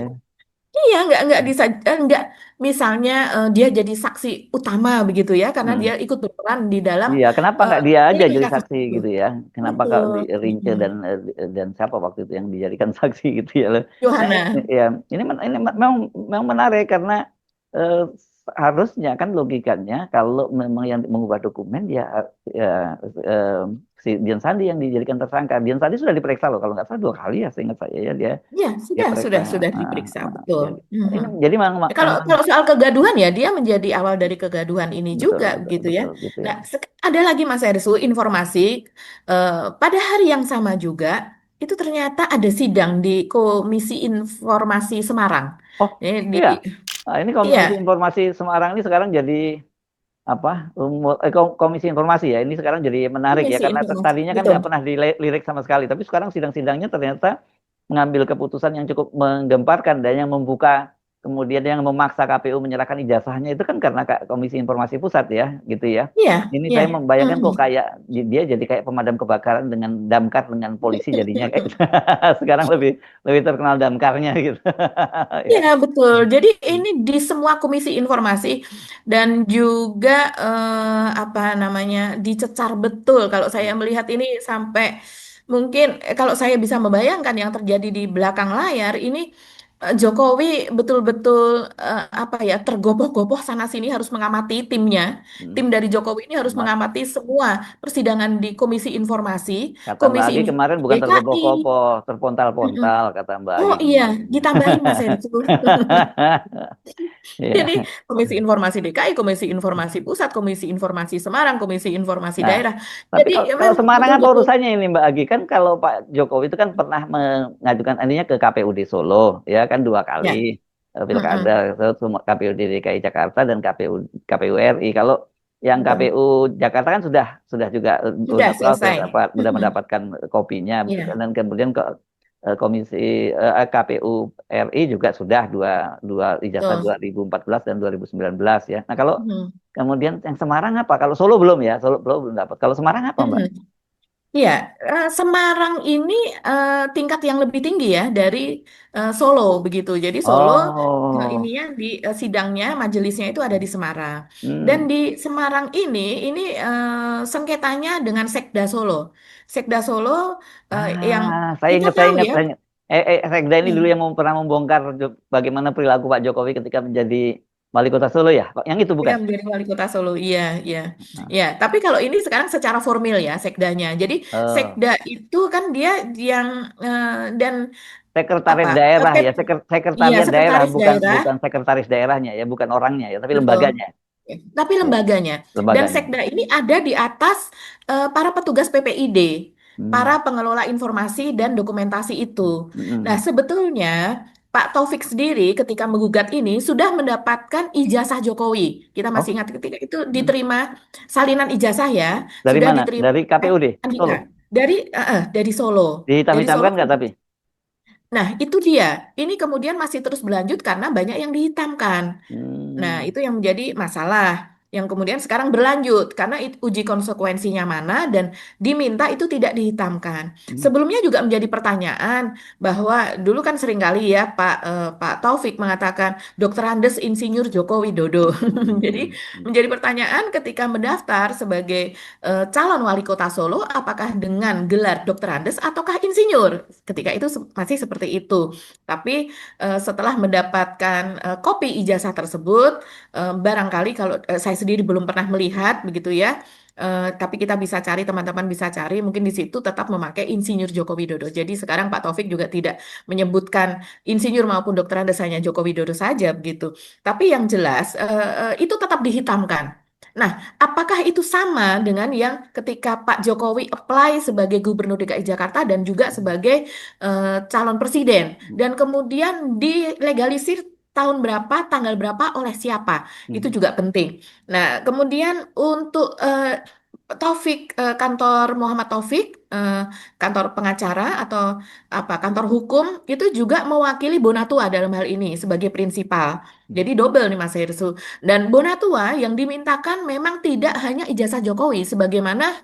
Speaker 1: iya
Speaker 2: iya, nggak misalnya dia jadi saksi utama begitu ya, karena
Speaker 1: Hmm.
Speaker 2: dia ikut berperan di dalam
Speaker 1: Iya, kenapa
Speaker 2: eh,
Speaker 1: nggak dia aja jadi
Speaker 2: verifikasi
Speaker 1: saksi
Speaker 2: itu.
Speaker 1: gitu ya? Kenapa kalau
Speaker 2: Betul.
Speaker 1: di Rince
Speaker 2: Mhm.
Speaker 1: dan siapa waktu itu yang dijadikan saksi gitu ya? Nah,
Speaker 2: Yohana.
Speaker 1: ya ini memang menarik karena eh, harusnya kan logikanya kalau memang yang mengubah dokumen ya, ya eh, si Dian Sandi yang dijadikan tersangka. Dian Sandi sudah diperiksa loh kalau nggak salah 2 kali ya, seingat saya ya
Speaker 2: Ya,
Speaker 1: dia periksa.
Speaker 2: sudah diperiksa, betul.
Speaker 1: Ini
Speaker 2: Mhm.
Speaker 1: jadi memang
Speaker 2: Kalau
Speaker 1: memang
Speaker 2: kalau soal kegaduhan ya dia menjadi awal dari kegaduhan ini
Speaker 1: betul
Speaker 2: juga
Speaker 1: betul
Speaker 2: begitu ya.
Speaker 1: betul gitu ya.
Speaker 2: Nah, ada lagi Mas Ersu informasi pada hari yang sama juga itu ternyata ada sidang di Komisi Informasi Semarang.
Speaker 1: Oh
Speaker 2: Di
Speaker 1: iya. Nah, ini
Speaker 2: iya,
Speaker 1: Komisi Informasi Semarang ini sekarang jadi apa? Komisi Informasi ya. Ini sekarang jadi menarik ya
Speaker 2: Komisi
Speaker 1: karena
Speaker 2: Informasi,
Speaker 1: tadinya kan
Speaker 2: betul.
Speaker 1: nggak pernah dilirik sama sekali. Tapi sekarang sidang-sidangnya ternyata mengambil keputusan yang cukup menggemparkan dan yang membuka kemudian yang memaksa KPU menyerahkan ijazahnya itu kan karena Komisi Informasi Pusat ya, gitu ya.
Speaker 2: Iya,
Speaker 1: Ini
Speaker 2: iya.
Speaker 1: saya membayangkan
Speaker 2: Mhm.
Speaker 1: kok kayak dia jadi kayak pemadam kebakaran dengan damkar dengan polisi jadinya kayak gitu. Sekarang lebih lebih terkenal damkarnya gitu.
Speaker 2: Iya,
Speaker 1: Ya.
Speaker 2: betul. Jadi ini di semua komisi informasi dan juga apa namanya dicecar betul. Kalau saya melihat ini sampai mungkin kalau saya bisa membayangkan yang terjadi di belakang layar ini Jokowi betul-betul apa ya tergopoh-gopoh sana sini harus mengamati timnya.
Speaker 1: Hmm.
Speaker 2: Tim dari Jokowi ini harus
Speaker 1: Mat-
Speaker 2: mengamati semua persidangan di Komisi Informasi,
Speaker 1: Kata Mbak
Speaker 2: Komisi
Speaker 1: Agi kemarin
Speaker 2: Informasi
Speaker 1: bukan
Speaker 2: DKI.
Speaker 1: tergopoh-gopoh,
Speaker 2: Mm-mm.
Speaker 1: terpontal-pontal kata Mbak
Speaker 2: Oh
Speaker 1: Agi
Speaker 2: iya,
Speaker 1: kemarin.
Speaker 2: ditambahin Mas Heru. Jadi
Speaker 1: Iya.
Speaker 2: Komisi Informasi DKI, Komisi Informasi Pusat, Komisi Informasi Semarang, Komisi Informasi
Speaker 1: Nah,
Speaker 2: Daerah.
Speaker 1: tapi
Speaker 2: Jadi ya
Speaker 1: kalau
Speaker 2: memang
Speaker 1: Semarang apa
Speaker 2: betul-betul
Speaker 1: urusannya ini Mbak Agi? Kan kalau Pak Jokowi itu kan pernah mengajukan ininya ke KPUD Solo, ya kan 2 kali.
Speaker 2: ya.
Speaker 1: pilkada, KPU DKI Jakarta dan KPU RI. Kalau yang
Speaker 2: Betul.
Speaker 1: KPU Jakarta kan sudah juga
Speaker 2: Sudah selesai.
Speaker 1: udah mendapatkan kopinya,
Speaker 2: Iya.
Speaker 1: dan kemudian Komisi KPU RI juga sudah dua ijazah
Speaker 2: Betul.
Speaker 1: 2014 dan 2019 ya. Nah kalau
Speaker 2: Mhm.
Speaker 1: kemudian yang Semarang apa? Kalau Solo belum ya, Solo belum dapat. Kalau Semarang apa, Mbak?
Speaker 2: Mhm. Iya, Semarang ini tingkat yang lebih tinggi ya dari Solo begitu. Jadi Solo
Speaker 1: Oh,
Speaker 2: ininya di sidangnya, majelisnya itu ada di Semarang. Dan
Speaker 1: hmm.
Speaker 2: di Semarang ini sengketanya dengan Sekda Solo. Sekda Solo yang
Speaker 1: Saya
Speaker 2: kita
Speaker 1: ingat,
Speaker 2: tahu ya.
Speaker 1: saya ingat. Sekda ini dulu
Speaker 2: Iya.
Speaker 1: yang pernah membongkar bagaimana perilaku Pak Jokowi ketika menjadi wali kota Solo ya, Pak? Yang itu
Speaker 2: Ya,
Speaker 1: bukan?
Speaker 2: menjadi wali kota Solo, iya, iya,
Speaker 1: Nah,
Speaker 2: ya. Tapi kalau ini sekarang secara formil ya, sekdanya. Jadi
Speaker 1: eh,
Speaker 2: sekda itu kan dia yang dan apa?
Speaker 1: Sekretaris daerah ya,
Speaker 2: Iya,
Speaker 1: sekretariat daerah,
Speaker 2: sekretaris
Speaker 1: bukan
Speaker 2: daerah,
Speaker 1: bukan sekretaris daerahnya ya, bukan orangnya ya, tapi
Speaker 2: betul.
Speaker 1: lembaganya.
Speaker 2: Tapi
Speaker 1: Ya,
Speaker 2: lembaganya. Dan
Speaker 1: lembaganya.
Speaker 2: sekda ini ada di atas para petugas PPID, para
Speaker 1: Hmm.
Speaker 2: pengelola informasi dan dokumentasi itu. Nah,
Speaker 1: Hmm.
Speaker 2: sebetulnya Pak Taufik sendiri ketika menggugat ini sudah mendapatkan ijazah Jokowi. Kita masih
Speaker 1: Oh,
Speaker 2: ingat ketika itu
Speaker 1: hmm.
Speaker 2: diterima salinan ijazah ya,
Speaker 1: Dari
Speaker 2: sudah
Speaker 1: mana?
Speaker 2: diterima
Speaker 1: Dari KPUD
Speaker 2: Andika
Speaker 1: Solo.
Speaker 2: dari Solo. Dari Solo.
Speaker 1: Dihitam-hitamkan nggak tapi?
Speaker 2: Nah, itu dia. Ini kemudian masih terus berlanjut karena banyak yang dihitamkan. Nah,
Speaker 1: Hmm.
Speaker 2: itu yang menjadi masalah. Yang kemudian sekarang berlanjut karena uji konsekuensinya mana dan diminta itu tidak dihitamkan.
Speaker 1: Hmm.
Speaker 2: Sebelumnya juga menjadi pertanyaan bahwa dulu kan seringkali ya Pak Taufik mengatakan Dr. Andes Insinyur Joko Widodo. Jadi menjadi pertanyaan ketika mendaftar sebagai calon wali kota Solo apakah dengan gelar Dr. Andes ataukah insinyur. Ketika itu masih seperti itu. Tapi setelah mendapatkan kopi ijazah tersebut, barangkali kalau saya sendiri belum pernah melihat begitu ya, tapi kita bisa cari, teman-teman bisa cari, mungkin di situ tetap memakai Insinyur Joko Widodo. Jadi sekarang Pak Taufik juga tidak menyebutkan insinyur maupun dokter Andes hanya Joko Widodo saja begitu. Tapi yang jelas itu tetap dihitamkan. Nah, apakah itu sama dengan yang ketika Pak Jokowi apply sebagai Gubernur DKI Jakarta dan juga sebagai calon presiden dan kemudian dilegalisir tahun berapa, tanggal berapa, oleh siapa? Itu juga penting. Nah, kemudian untuk Taufik, kantor Muhammad Taufik, kantor pengacara atau kantor hukum itu juga mewakili Bonatua dalam hal ini sebagai prinsipal. Jadi double nih Mas Hersu. Dan Bonatua yang dimintakan memang tidak hanya ijazah Jokowi, sebagaimana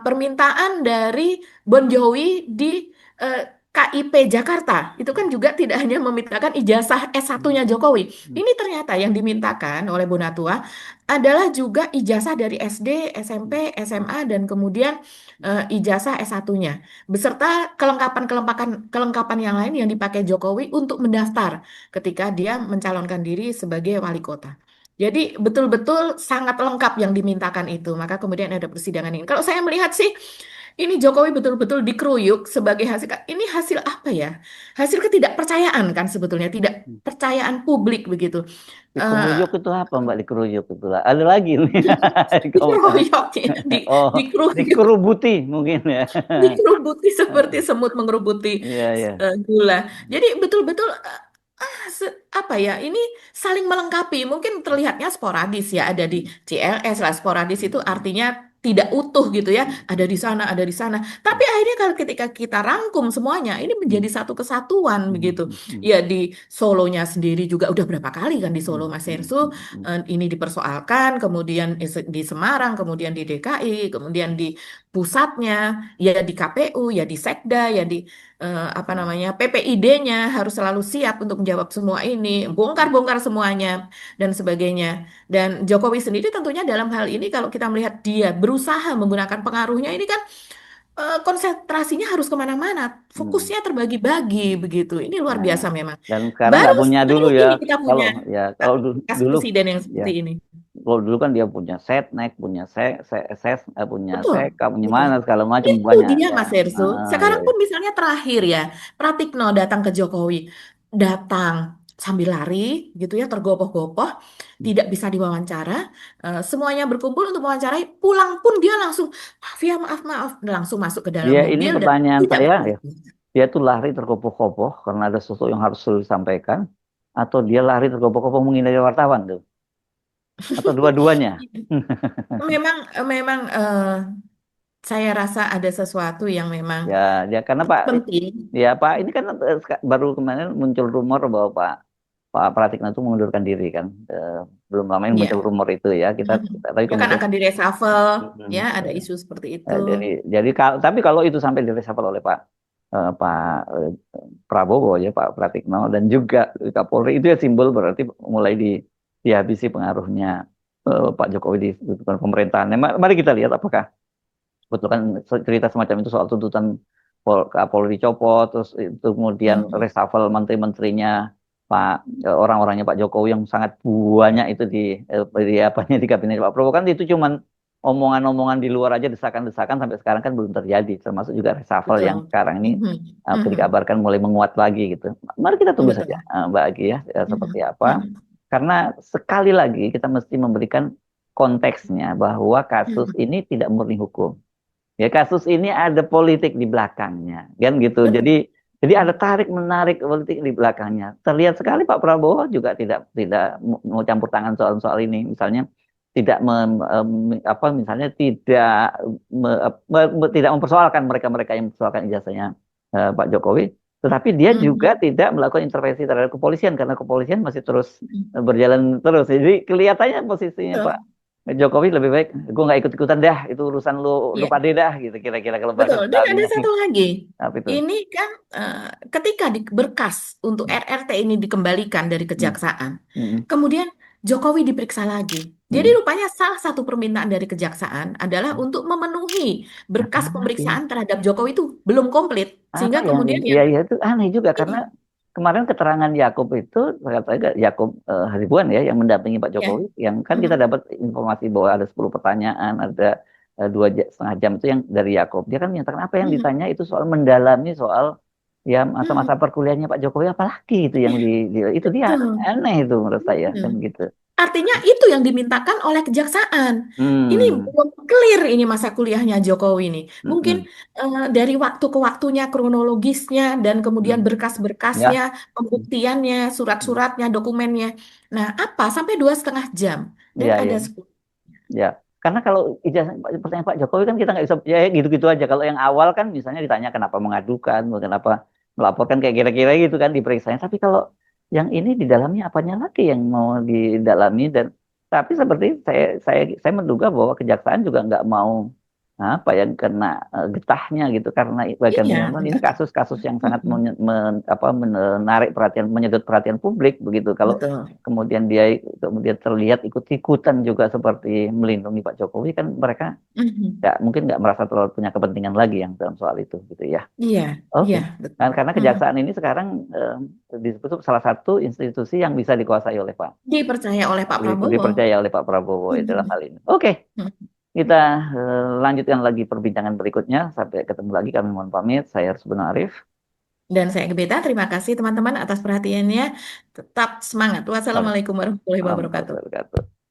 Speaker 2: permintaan dari Bon Jovi di eh, KIP Jakarta. Itu kan juga tidak hanya memintakan ijazah S1-nya Jokowi. Ini ternyata yang dimintakan oleh Bonatua adalah juga ijazah dari SD, SMP, SMA, dan kemudian ijazah S1-nya. Beserta kelengkapan yang lain yang dipakai Jokowi untuk mendaftar ketika dia mencalonkan diri sebagai wali kota. Jadi betul-betul sangat lengkap yang dimintakan itu. Maka kemudian ada persidangan ini. Kalau saya melihat sih, ini Jokowi betul-betul dikeruyuk sebagai hasil. Ini hasil apa ya? Hasil ketidakpercayaan kan sebetulnya, tidak percayaan publik begitu. Eh,
Speaker 1: Dikeruyuk itu apa, Mbak? Dikeruyuk itu lah. Ada lagi nih.
Speaker 2: Dikeroyok ya,
Speaker 1: Oh,
Speaker 2: dikeruyuk,
Speaker 1: dikerubuti mungkin ya.
Speaker 2: dikerubuti seperti semut mengerubuti
Speaker 1: Iya, iya.
Speaker 2: gula. Jadi betul-betul apa ya? Ini saling melengkapi. Mungkin terlihatnya sporadis ya, ada di CLS lah. Sporadis itu artinya tidak utuh gitu ya. Ada di sana, ada di sana. Tapi akhirnya kalau ketika kita rangkum semuanya, ini menjadi satu kesatuan begitu. Ya di Solonya sendiri juga udah berapa kali kan di Solo Mas Hersu ini dipersoalkan, kemudian di Semarang, kemudian di DKI, kemudian di pusatnya, ya di KPU, ya di Sekda, ya di apa namanya PPID-nya harus selalu siap untuk menjawab semua ini, bongkar-bongkar semuanya dan sebagainya. Dan Jokowi sendiri tentunya dalam hal ini kalau kita melihat dia berusaha menggunakan pengaruhnya ini kan konsentrasinya harus kemana-mana, fokusnya terbagi-bagi begitu. Ini luar
Speaker 1: Nah,
Speaker 2: biasa memang.
Speaker 1: dan sekarang
Speaker 2: Baru
Speaker 1: nggak punya dulu
Speaker 2: baru
Speaker 1: ya.
Speaker 2: ini kita punya
Speaker 1: Kalau
Speaker 2: bekas
Speaker 1: dulu
Speaker 2: presiden yang
Speaker 1: ya,
Speaker 2: seperti ini.
Speaker 1: kalau dulu kan dia punya setnek, punya punya
Speaker 2: Betul,
Speaker 1: seka, punya
Speaker 2: betul.
Speaker 1: mana segala macam
Speaker 2: Itu
Speaker 1: banyak
Speaker 2: dia
Speaker 1: ya.
Speaker 2: Mas Hersu.
Speaker 1: Ya,
Speaker 2: Sekarang
Speaker 1: ya.
Speaker 2: pun misalnya terakhir ya, Pratikno datang ke Jokowi, datang sambil lari gitu ya, tergopoh-gopoh, tidak bisa diwawancara. Semuanya berkumpul untuk mewawancarai, pulang pun dia langsung maaf ya, maaf maaf, langsung masuk ke dalam
Speaker 1: Dia ini
Speaker 2: mobil dan
Speaker 1: pertanyaan
Speaker 2: tidak
Speaker 1: saya ya.
Speaker 2: bertemu.
Speaker 1: Dia tuh lari terkopoh-kopoh karena ada sesuatu yang harus disampaikan. atau dia lari tergopoh-gopoh menghindari wartawan tuh, atau dua-duanya?
Speaker 2: Memang saya rasa ada sesuatu yang memang
Speaker 1: Ya karena Pak,
Speaker 2: penting.
Speaker 1: ya Pak ini kan baru kemarin muncul rumor bahwa Pak Pratikno itu mengundurkan diri kan. Belum lama ini muncul
Speaker 2: Ya,
Speaker 1: rumor itu ya. Tapi
Speaker 2: dia kan
Speaker 1: kemudian
Speaker 2: akan direshuffle,
Speaker 1: mm,
Speaker 2: ya ada isu seperti itu.
Speaker 1: jadi tapi kalau itu sampai direshuffle oleh Pak Prabowo ya, Pak Pratikno dan juga Kapolri, itu ya simbol berarti mulai dihabisi pengaruhnya Pak Jokowi di pemerintahan. Mari kita lihat apakah betul kan cerita semacam itu soal tuntutan Kapolri dicopot, terus itu kemudian reshuffle menteri-menterinya orang-orangnya Pak Jokowi yang sangat banyak itu di kabinet Pak Prabowo, kan itu cuman omongan-omongan di luar aja, desakan-desakan sampai sekarang kan belum terjadi, termasuk juga reshuffle yang
Speaker 2: Betul.
Speaker 1: sekarang ini dikabarkan mulai menguat lagi gitu. Mari kita tunggu
Speaker 2: Betul.
Speaker 1: saja Mbak Agi ya, seperti apa. Karena sekali lagi kita mesti memberikan konteksnya bahwa kasus ini tidak murni hukum. Ya, kasus ini ada politik di belakangnya, kan gitu.
Speaker 2: Betul.
Speaker 1: Jadi ada tarik menarik politik di belakangnya. Terlihat sekali Pak Prabowo juga tidak mau campur tangan soal ini. Misalnya tidak misalnya tidak mempersoalkan mereka-mereka yang mempersoalkan ijazahnya Pak Jokowi. Tetapi dia juga tidak melakukan intervensi terhadap kepolisian karena kepolisian masih terus berjalan terus. Jadi kelihatannya posisinya Pak Jokowi lebih baik, gue nggak ikut-ikutan dah, itu urusan lu
Speaker 2: Iya.
Speaker 1: pade dah, gitu kira-kira kalau bahasa
Speaker 2: Betul. Dan ada
Speaker 1: Betawinya.
Speaker 2: satu lagi.
Speaker 1: Apa itu?
Speaker 2: Ini kan ketika berkas untuk RRT ini dikembalikan dari kejaksaan, kemudian Jokowi diperiksa lagi. Jadi rupanya salah satu permintaan dari kejaksaan adalah untuk memenuhi berkas pemeriksaan terhadap Jokowi itu belum komplit. Sehingga kemudian
Speaker 1: ya itu aneh juga karena kemarin keterangan Yakub itu, katanya Yakub Haribuan ya, yang mendampingi Pak Jokowi, yang kan kita dapat informasi bahwa ada 10 pertanyaan, ada 2,5 jam itu yang dari Yakub. Dia kan menyatakan apa yang ditanya itu soal mendalami soal ya masa-masa perkuliahannya Pak Jokowi, apalagi itu yang itu dia aneh itu menurut saya kan gitu.
Speaker 2: Artinya itu yang dimintakan oleh kejaksaan. Ini belum clear ini masa kuliahnya Jokowi ini. Mungkin dari waktu ke waktunya, kronologisnya, dan kemudian berkas-berkasnya, pembuktiannya, surat-suratnya, dokumennya. Nah, apa? Sampai 2,5 jam. Dan ada 10.
Speaker 1: Ya, karena kalau ijazah pertanyaan Pak Jokowi kan kita nggak bisa ya gitu-gitu aja. Kalau yang awal kan misalnya ditanya kenapa mengadukan, kenapa melaporkan kayak kira-kira gitu kan diperiksanya. Tapi kalau yang ini di dalamnya apanya lagi yang mau didalami, dan tapi seperti saya menduga bahwa kejaksaan juga nggak mau apa yang kena getahnya gitu, karena memang ini kasus-kasus yang sangat menarik perhatian, menyedot perhatian publik begitu. Kalau kemudian dia terlihat ikut-ikutan juga seperti melindungi Pak Jokowi, kan mereka mungkin nggak merasa terlalu punya kepentingan lagi yang dalam soal itu gitu ya.
Speaker 2: Iya.
Speaker 1: Oke.
Speaker 2: Iya, betul.
Speaker 1: Karena kejaksaan ini sekarang disebut salah satu institusi yang bisa dikuasai oleh
Speaker 2: dipercaya oleh Pak Prabowo.
Speaker 1: Dipercaya oleh Pak Prabowo dalam hal ini. Oke. Kita lanjutkan lagi perbincangan berikutnya. Sampai ketemu lagi, kami mohon pamit. Saya Rusbun Arif.
Speaker 2: Dan saya Gebeta. Terima kasih teman-teman atas perhatiannya. Tetap semangat. Wassalamualaikum warahmatullahi wabarakatuh.